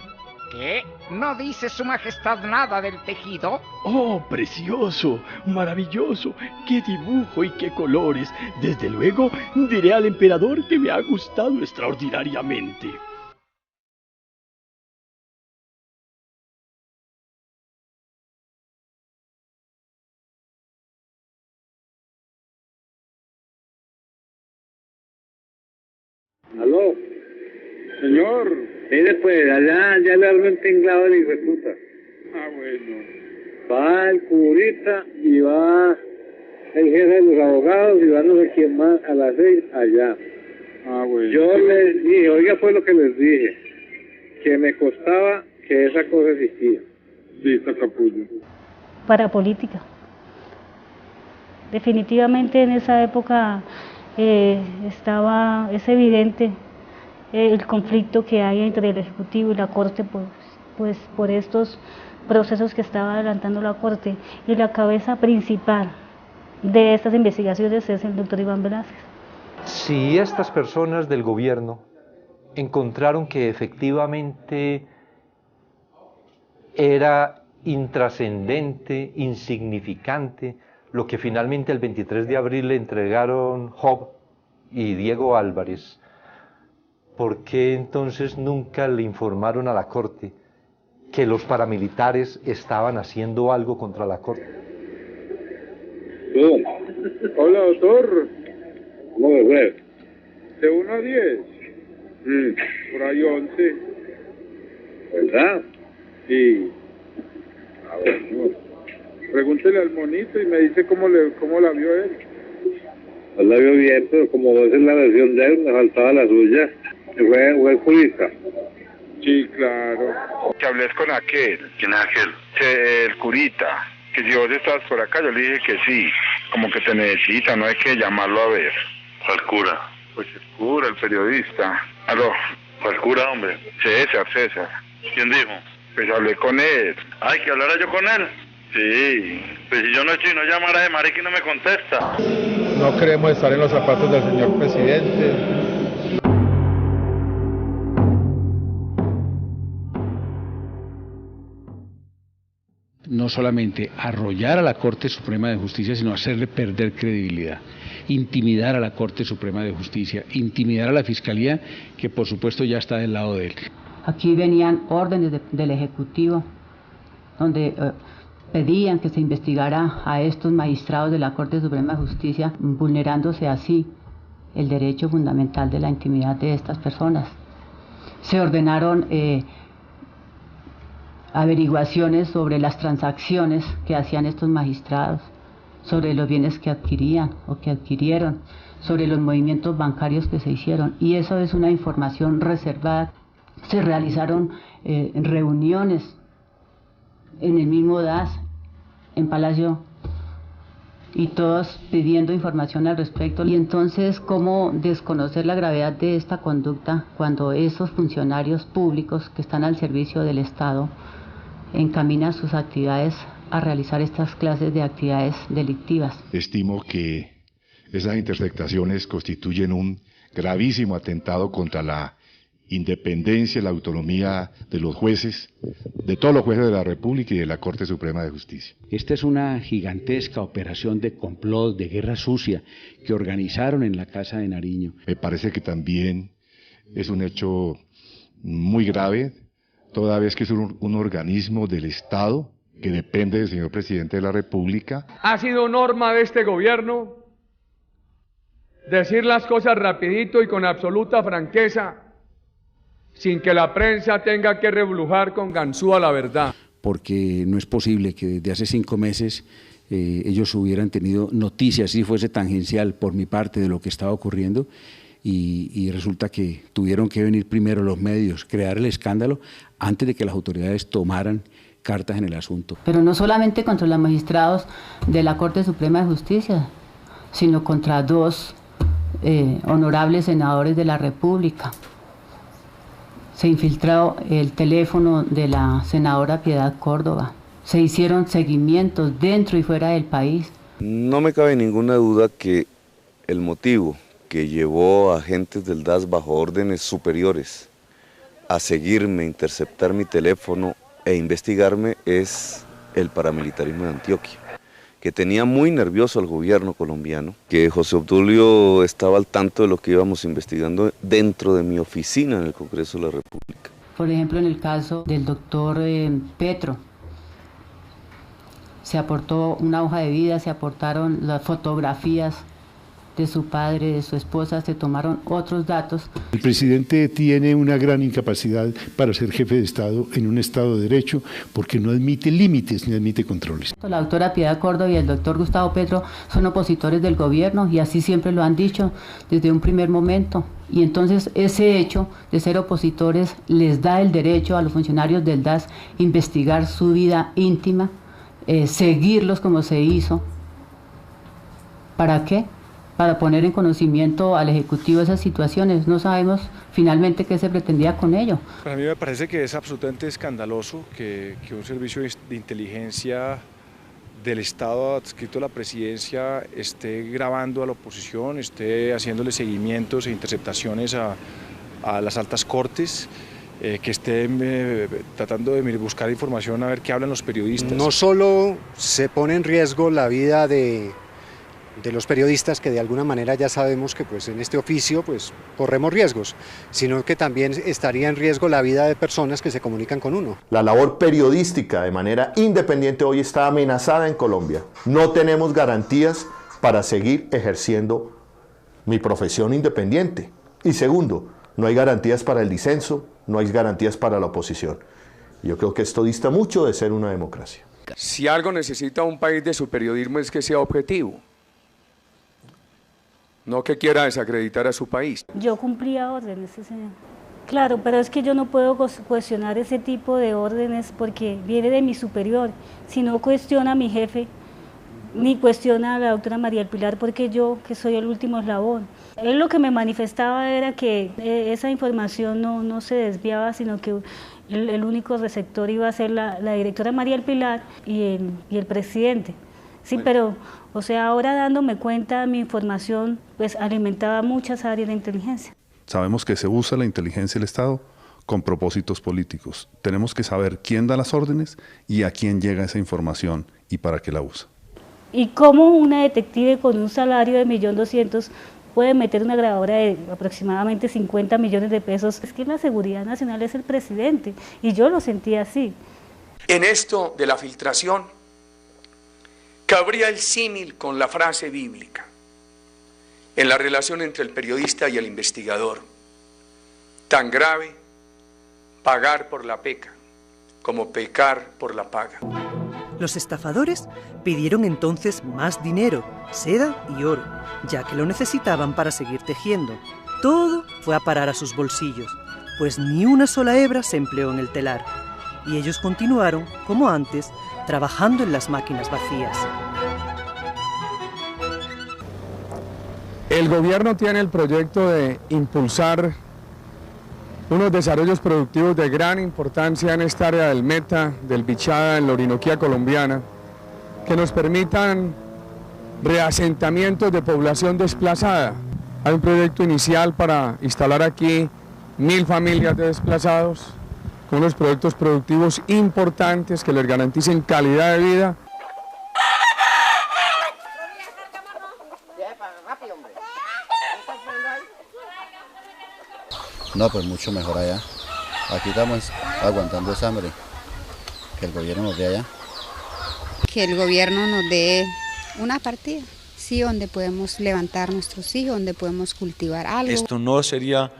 ¿Qué? ¿No dice su majestad nada del tejido? ¡Oh, precioso! ¡Maravilloso! ¡Qué dibujo y qué colores! Desde luego, diré al emperador que me ha gustado extraordinariamente. ¿Aló? Señor. Mire pues, allá ya le habló en tinglado el hijo de puta. Ah, bueno. Va el curita y va el jefe de los abogados y va no sé quién más a las 6 allá. Ah, bueno. Yo les dije, oiga fue lo que les dije, que me costaba que esa cosa existía. Sí, está capullo. Para política. Definitivamente en esa época es evidente el conflicto que hay entre el Ejecutivo y la Corte, pues por estos procesos que estaba adelantando la Corte, y la cabeza principal de estas investigaciones es el doctor Iván Velázquez. Si estas personas del gobierno encontraron que efectivamente era intrascendente, insignificante, lo que finalmente el 23 de abril le entregaron Job y Diego Álvarez, ¿por qué entonces nunca le informaron a la Corte que los paramilitares estaban haciendo algo contra la Corte? Hola, doctor. ¿Cómo me fue? De 1 a 10. Por ahí 11. ¿Verdad? Sí. Ah, bueno. Pregúntele al monito y me dice cómo la vio él. Pues la vio bien, pero como esa es la versión de él, me faltaba la suya. Fue curista. Sí, claro. Que hables con aquel. ¿Quién es aquel? El curita. Que si vos estabas por acá, yo le dije que sí. Como que te necesita, no hay que llamarlo a ver. ¿Cuál cura? Pues el cura, el periodista. ¿Aló? ¿Cuál cura, hombre? César. ¿Quién dijo? Pues hablé con él. Ay, ¿que hablara yo con él? Sí. Pues si yo no estoy, no llamara de marica y no me contesta. No queremos estar en los zapatos del señor presidente. No solamente arrollar a la Corte Suprema de Justicia, sino hacerle perder credibilidad, intimidar a la Corte Suprema de Justicia, intimidar a la Fiscalía, que por supuesto ya está del lado de él. Aquí venían órdenes del Ejecutivo, donde pedían que se investigara a estos magistrados de la Corte Suprema de Justicia, vulnerándose así el derecho fundamental de la intimidad de estas personas. Se ordenaron averiguaciones sobre las transacciones que hacían estos magistrados, sobre los bienes que adquirían o que adquirieron, sobre los movimientos bancarios que se hicieron, y eso es una información reservada. Se realizaron reuniones en el mismo DAS, en Palacio, y todos pidiendo información al respecto. Y entonces, ¿cómo desconocer la gravedad de esta conducta cuando esos funcionarios públicos que están al servicio del Estado encaminan sus actividades a realizar estas clases de actividades delictivas? Estimo que esas interceptaciones constituyen un gravísimo atentado contra la independencia y la autonomía de los jueces, de todos los jueces de la República y de la Corte Suprema de Justicia. Esta es una gigantesca operación de complot, de guerra sucia, que organizaron en la Casa de Nariño. Me parece que también es un hecho muy grave, toda vez que es un organismo del Estado que depende del señor presidente de la República. Ha sido norma de este gobierno decir las cosas rapidito y con absoluta franqueza, sin que la prensa tenga que reblujar con ganzúa la verdad. Porque no es posible que desde hace 5 meses ellos hubieran tenido noticias, si fuese tangencial por mi parte, de lo que estaba ocurriendo, y resulta que tuvieron que venir primero los medios, crear el escándalo, antes de que las autoridades tomaran cartas en el asunto. Pero no solamente contra los magistrados de la Corte Suprema de Justicia, sino contra 2 honorables senadores de la República. Se infiltró el teléfono de la senadora Piedad Córdoba. Se hicieron seguimientos dentro y fuera del país. No me cabe ninguna duda que el motivo que llevó a agentes del DAS bajo órdenes superiores a seguirme, interceptar mi teléfono e investigarme es el paramilitarismo de Antioquia, que tenía muy nervioso al gobierno colombiano, que José Obdulio estaba al tanto de lo que íbamos investigando dentro de mi oficina en el Congreso de la República. Por ejemplo, en el caso del doctor Petro, se aportó una hoja de vida, se aportaron las fotografías de su padre, de su esposa, se tomaron otros datos. El presidente tiene una gran incapacidad para ser jefe de Estado en un Estado de Derecho porque no admite límites ni admite controles. La doctora Piedad Córdoba y el doctor Gustavo Petro son opositores del gobierno y así siempre lo han dicho desde un primer momento. Y entonces ese hecho de ser opositores les da el derecho a los funcionarios del DAS investigar su vida íntima, seguirlos como se hizo. ¿Para qué? Para poner en conocimiento al Ejecutivo esas situaciones. No sabemos finalmente qué se pretendía con ello. Para mí me parece que es absolutamente escandaloso que un servicio de inteligencia del Estado adscrito a la presidencia esté grabando a la oposición, esté haciéndole seguimientos e interceptaciones a las altas cortes, que esté tratando de buscar información a ver qué hablan los periodistas. No solo se pone en riesgo la vida de los periodistas, que de alguna manera ya sabemos que pues en este oficio pues corremos riesgos, sino que también estaría en riesgo la vida de personas que se comunican con uno. La labor periodística de manera independiente hoy está amenazada en Colombia. No tenemos garantías para seguir ejerciendo mi profesión independiente. Y segundo, no hay garantías para el disenso, no hay garantías para la oposición. Yo creo que esto dista mucho de ser una democracia. Si algo necesita un país de su periodismo es que sea objetivo, no que quiera desacreditar a su país. Yo cumplía órdenes, sí, señor. Claro, pero es que yo no puedo cuestionar ese tipo de órdenes porque viene de mi superior. Si no cuestiona a mi jefe, ni cuestiona a la doctora María del Pilar, porque yo, que soy el último eslabón. Él lo que me manifestaba era que esa información no se desviaba, sino que el único receptor iba a ser la directora María del Pilar y el presidente. Sí, bueno. Pero, o sea, ahora dándome cuenta, mi información pues alimentaba muchas áreas de inteligencia. Sabemos que se usa la inteligencia del Estado con propósitos políticos. Tenemos que saber quién da las órdenes y a quién llega esa información y para qué la usa. ¿Y cómo una detective con un salario de 1.200.000 puede meter una grabadora de aproximadamente 50 millones de pesos? Es que la seguridad nacional es el presidente, y yo lo sentía así. En esto de la filtración, cabría el símil con la frase bíblica, en la relación entre el periodista y el investigador. Tan grave pagar por la peca como pecar por la paga. Los estafadores pidieron entonces más dinero, seda y oro, ya que lo necesitaban para seguir tejiendo. Todo fue a parar a sus bolsillos, pues ni una sola hebra se empleó en el telar, y ellos continuaron, como antes, trabajando en las máquinas vacías. El gobierno tiene el proyecto de impulsar unos desarrollos productivos de gran importancia en esta área del Meta, del Bichada, en la Orinoquía colombiana, que nos permitan reasentamientos de población desplazada. Hay un proyecto inicial para instalar aquí 1.000 familias de desplazados, con unos proyectos productivos importantes que les garanticen calidad de vida. No, pues mucho mejor allá. Aquí estamos aguantando esa hambre. Que el gobierno nos dé allá. Que el gobierno nos dé una partida, sí, donde podemos levantar nuestros hijos, donde podemos cultivar algo. Esto no sería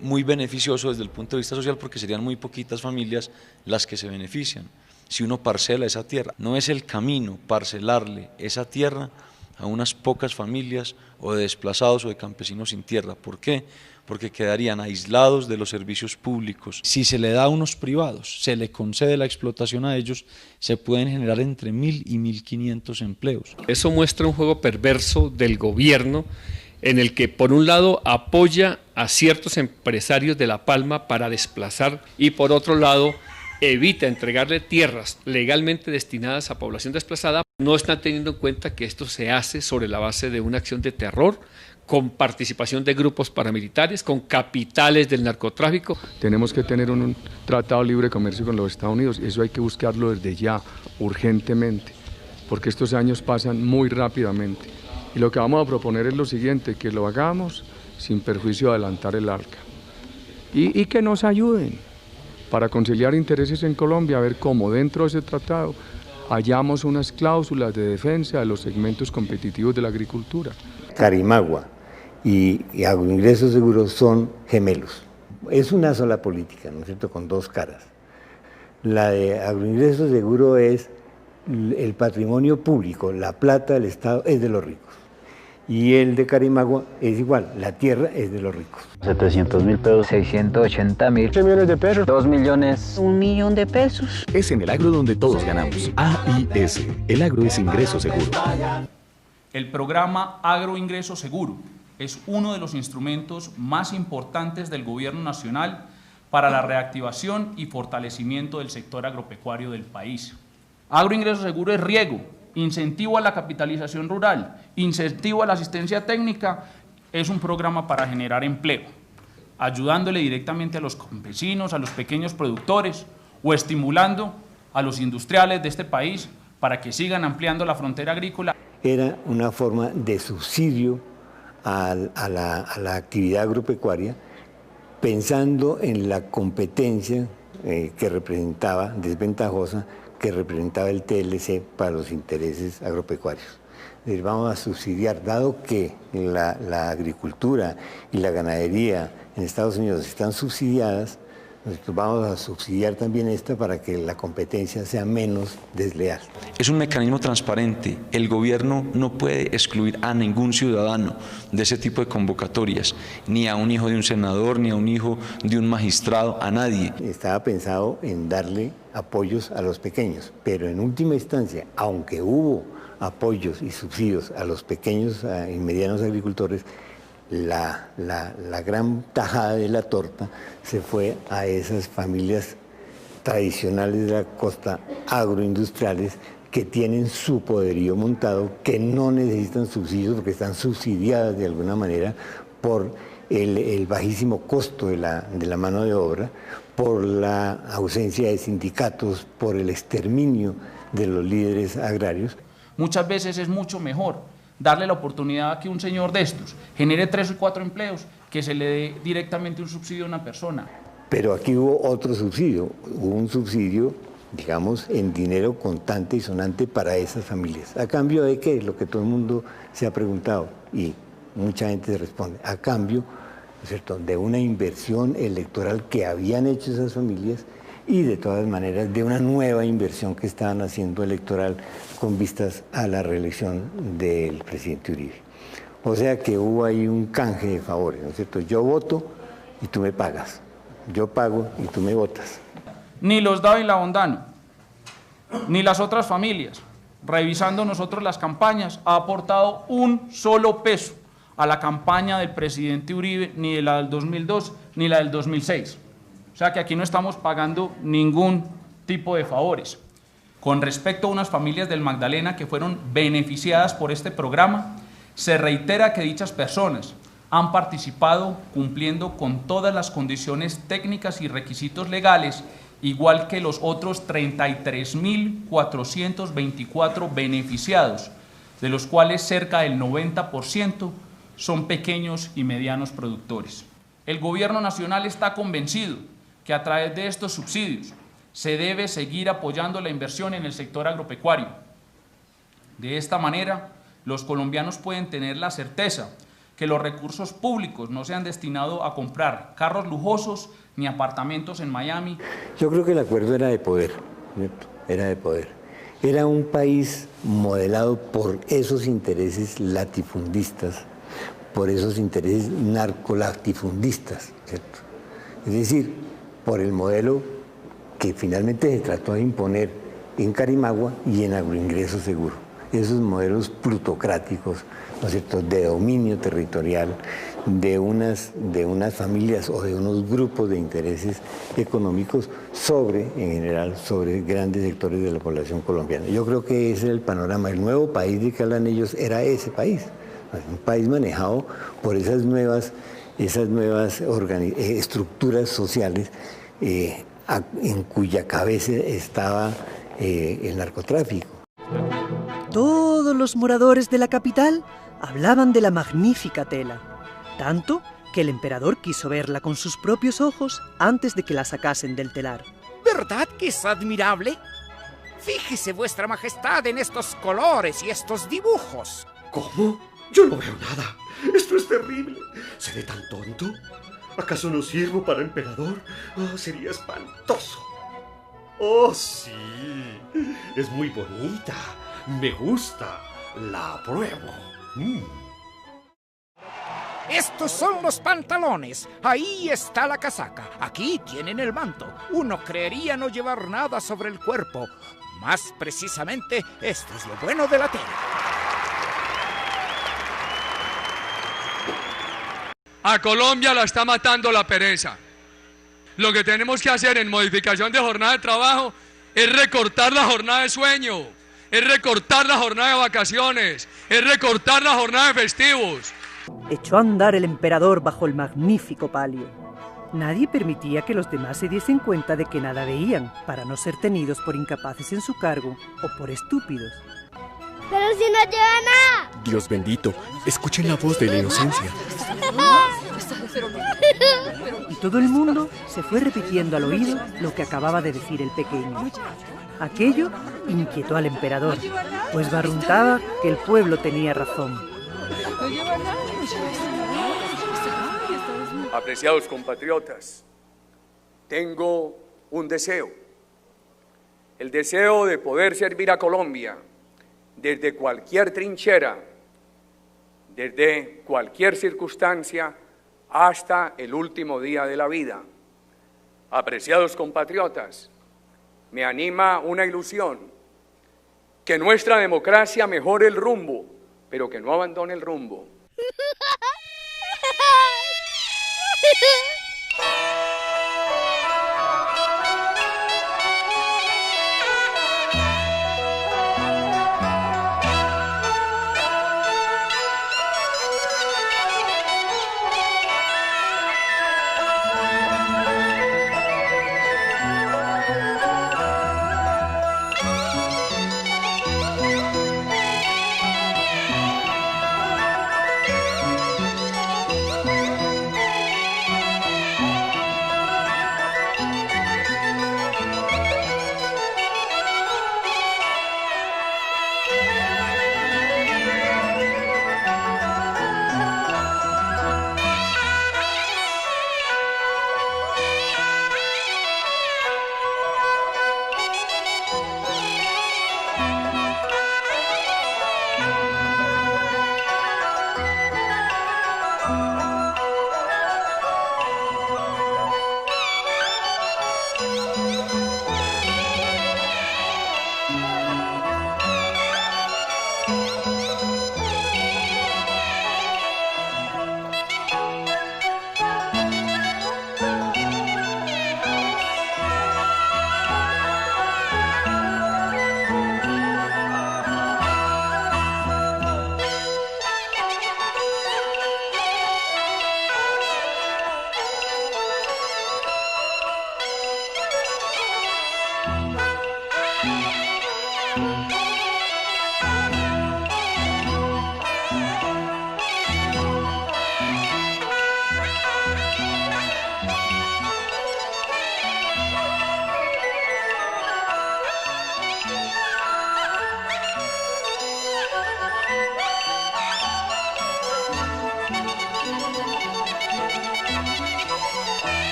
muy beneficioso desde el punto de vista social porque serían muy poquitas familias las que se benefician. Si uno parcela esa tierra, no es el camino parcelarle esa tierra a unas pocas familias o de desplazados o de campesinos sin tierra. ¿Por qué? Porque quedarían aislados de los servicios públicos. Si se le da a unos privados, se le concede la explotación a ellos, se pueden generar entre 1.000 y 1.500 empleos. Eso muestra un juego perverso del gobierno en el que por un lado apoya a ciertos empresarios de La Palma para desplazar y por otro lado evita entregarle tierras legalmente destinadas a población desplazada. No están teniendo en cuenta que esto se hace sobre la base de una acción de terror, con participación de grupos paramilitares, con capitales del narcotráfico. Tenemos que tener un tratado de libre comercio con los Estados Unidos, eso hay que buscarlo desde ya, urgentemente, porque estos años pasan muy rápidamente. Y lo que vamos a proponer es lo siguiente, que lo hagamos sin perjuicio de adelantar el arca. Y que nos ayuden para conciliar intereses en Colombia, a ver cómo dentro de ese tratado hallamos unas cláusulas de defensa de los segmentos competitivos de la agricultura. Carimagua y Agroingresos Seguros son gemelos. Es una sola política, ¿no es cierto?, con dos caras. La de Agroingresos Seguro es el patrimonio público, la plata del Estado es de los ricos. Y el de Carimagua es igual, la tierra es de los ricos. 700.000 pesos, 680.000, 8 millones de pesos, 2 millones, 1 millón de pesos. Es en el agro donde todos ganamos. AIS, el agro es ingreso seguro. El programa Agroingreso Seguro es uno de los instrumentos más importantes del Gobierno Nacional para la reactivación y fortalecimiento del sector agropecuario del país. Agroingreso Seguro es riego, incentivo a la capitalización rural, incentivo a la asistencia técnica, es un programa para generar empleo, ayudándole directamente a los campesinos, a los pequeños productores o estimulando a los industriales de este país para que sigan ampliando la frontera agrícola. Era una forma de subsidio a la actividad agropecuaria, pensando en la competencia que representaba, desventajosa, que representaba el TLC para los intereses agropecuarios. Es decir, vamos a subsidiar, dado que la agricultura y la ganadería en Estados Unidos están subsidiadas, Nosotros vamos a subsidiar también esta para que la competencia sea menos desleal. Es un mecanismo transparente. El gobierno no puede excluir a ningún ciudadano de ese tipo de convocatorias, ni a un hijo de un senador, ni a un hijo de un magistrado, a nadie. Estaba pensado en darle apoyos a los pequeños, pero en última instancia, aunque hubo apoyos y subsidios a los pequeños y medianos agricultores, la gran tajada de la torta se fue a esas familias tradicionales de la costa, agroindustriales, que tienen su poderío montado, que no necesitan subsidios porque están subsidiadas de alguna manera por el bajísimo costo de la mano de obra, por la ausencia de sindicatos, por el exterminio de los líderes agrarios. Muchas veces es mucho mejor darle la oportunidad a que un señor de estos genere 3 o 4 empleos, que se le dé directamente un subsidio a una persona. Pero aquí hubo otro subsidio, hubo un subsidio, digamos, en dinero contante y sonante para esas familias. ¿A cambio de qué? Lo que todo el mundo se ha preguntado y mucha gente responde. A cambio, ¿cierto?, de una inversión electoral que habían hecho esas familias y de todas maneras de una nueva inversión que estaban haciendo electoral con vistas a la reelección del presidente Uribe. O sea que hubo ahí un canje de favores, ¿no es cierto? Yo voto y tú me pagas, yo pago y tú me votas. Ni los Dávila Bondano, ni las otras familias, revisando nosotros las campañas, ha aportado un solo peso a la campaña del presidente Uribe, ni de la del 2002, ni la del 2006. O sea que aquí no estamos pagando ningún tipo de favores. Con respecto a unas familias del Magdalena que fueron beneficiadas por este programa, se reitera que dichas personas han participado cumpliendo con todas las condiciones técnicas y requisitos legales, igual que los otros 33.424 beneficiados, de los cuales cerca del 90% son pequeños y medianos productores. El Gobierno Nacional está convencido que a través de estos subsidios se debe seguir apoyando la inversión en el sector agropecuario. De esta manera, los colombianos pueden tener la certeza que los recursos públicos no se han destinado a comprar carros lujosos ni apartamentos en Miami. Yo creo que el acuerdo era de poder, ¿cierto? Era de poder. Era un país modelado por esos intereses latifundistas, por esos intereses narcolatifundistas, ¿cierto? Es decir, por el modelo que finalmente se trató de imponer en Carimagua y en Agroingreso Seguro. Esos modelos plutocráticos, ¿no es cierto?, de dominio territorial, de unas familias o de unos grupos de intereses económicos en general, sobre grandes sectores de la población colombiana. Yo creo que ese es el panorama. El nuevo país de que hablan ellos era ese país, un país manejado por esas nuevas estructuras sociales en cuya cabeza estaba el narcotráfico. Todos los moradores de la capital hablaban de la magnífica tela, tanto que el emperador quiso verla con sus propios ojos antes de que la sacasen del telar. ¿Verdad que es admirable? Fíjese, vuestra majestad, en estos colores y estos dibujos. ¿Cómo? Yo no veo nada. Esto es terrible. ¿Seré tan tonto? ¿Acaso no sirvo para emperador? Oh, sería espantoso. Oh, sí. Es muy bonita. Me gusta. La apruebo. Estos son los pantalones. Ahí está la casaca. Aquí tienen el manto. Uno creería no llevar nada sobre el cuerpo. Más precisamente, esto es lo bueno de la tela. A Colombia la está matando la pereza. Lo que tenemos que hacer en modificación de jornada de trabajo es recortar la jornada de sueño, es recortar la jornada de vacaciones, es recortar la jornada de festivos. Echó a andar el emperador bajo el magnífico palio. Nadie permitía que los demás se diesen cuenta de que nada veían, para no ser tenidos por incapaces en su cargo o por estúpidos. ¡Pero si no lleva nada! Dios bendito, escuchen la voz de la inocencia. Y todo el mundo se fue repitiendo al oído lo que acababa de decir el pequeño. Aquello inquietó al emperador, pues barruntaba que el pueblo tenía razón. Apreciados compatriotas, tengo un deseo, el deseo de poder servir a Colombia desde cualquier trinchera, desde cualquier circunstancia, hasta el último día de la vida. Apreciados compatriotas, me anima una ilusión, que nuestra democracia mejore el rumbo, pero que no abandone el rumbo.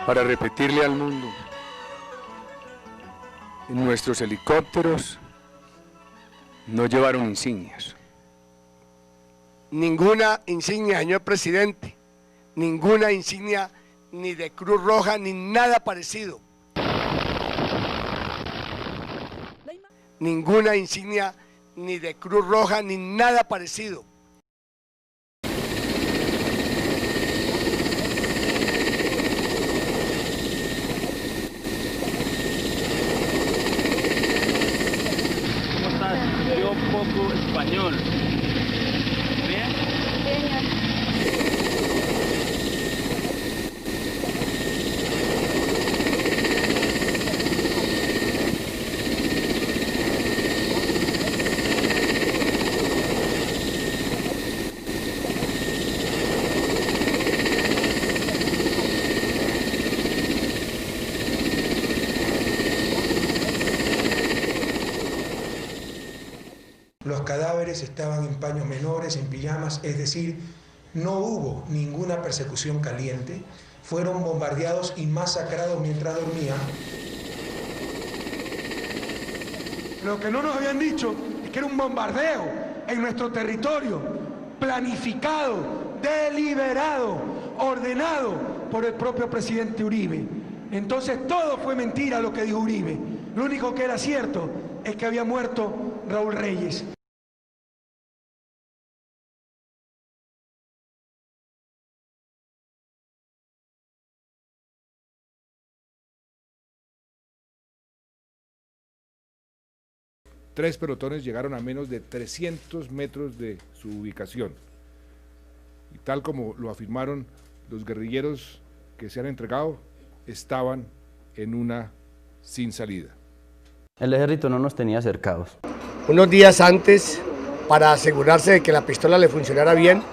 Para repetirle al mundo, nuestros helicópteros no llevaron insignias. Ninguna insignia, señor presidente, ninguna insignia ni de Cruz Roja ni nada parecido. Ninguna insignia ni de Cruz Roja ni nada parecido. Yo poco español. ¿Bien? Los cadáveres estaban en paños menores, en pijamas, es decir, no hubo ninguna persecución caliente, fueron bombardeados y masacrados mientras dormían. Lo que no nos habían dicho es que era un bombardeo en nuestro territorio, planificado, deliberado, ordenado por el propio presidente Uribe. Entonces todo fue mentira lo que dijo Uribe. Lo único que era cierto es que había muerto Raúl Reyes. Tres pelotones llegaron a menos de 300 metros de su ubicación. Y tal como lo afirmaron los guerrilleros que se han entregado, estaban en una sin salida. El ejército no nos tenía cercados. Unos días antes, para asegurarse de que la pistola le funcionara bien,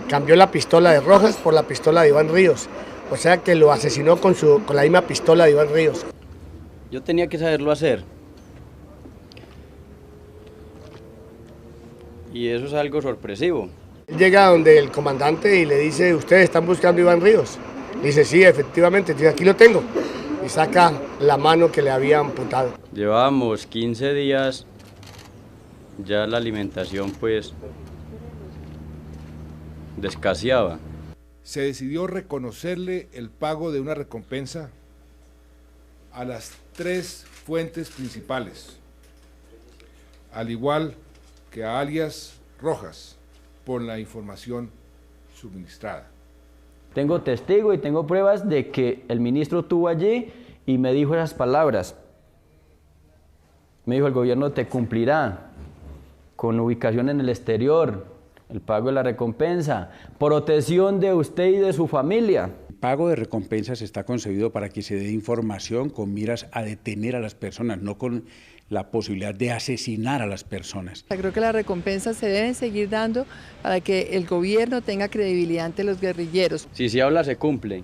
cambió la pistola de Rojas por la pistola de Iván Ríos. O sea que lo asesinó con la misma pistola de Iván Ríos. Yo tenía que saberlo hacer. Y eso es algo sorpresivo. Él llega donde el comandante y le dice, ¿ustedes están buscando a Iván Ríos? Dice, sí, efectivamente, dice, aquí lo tengo. Y saca la mano que le había amputado. Llevábamos 15 días, ya la alimentación pues escaseaba. Se decidió reconocerle el pago de una recompensa a las 3 fuentes principales, al igual que a alias Rojas, por la información suministrada. Tengo testigo y tengo pruebas de que el ministro estuvo allí y me dijo esas palabras. Me dijo, el gobierno te cumplirá con ubicación en el exterior, el pago de la recompensa, protección de usted y de su familia. El pago de recompensas está concebido para que se dé información con miras a detener a las personas, no con la posibilidad de asesinar a las personas. Creo que las recompensas se deben seguir dando para que el gobierno tenga credibilidad ante los guerrilleros. Si se habla, se cumple.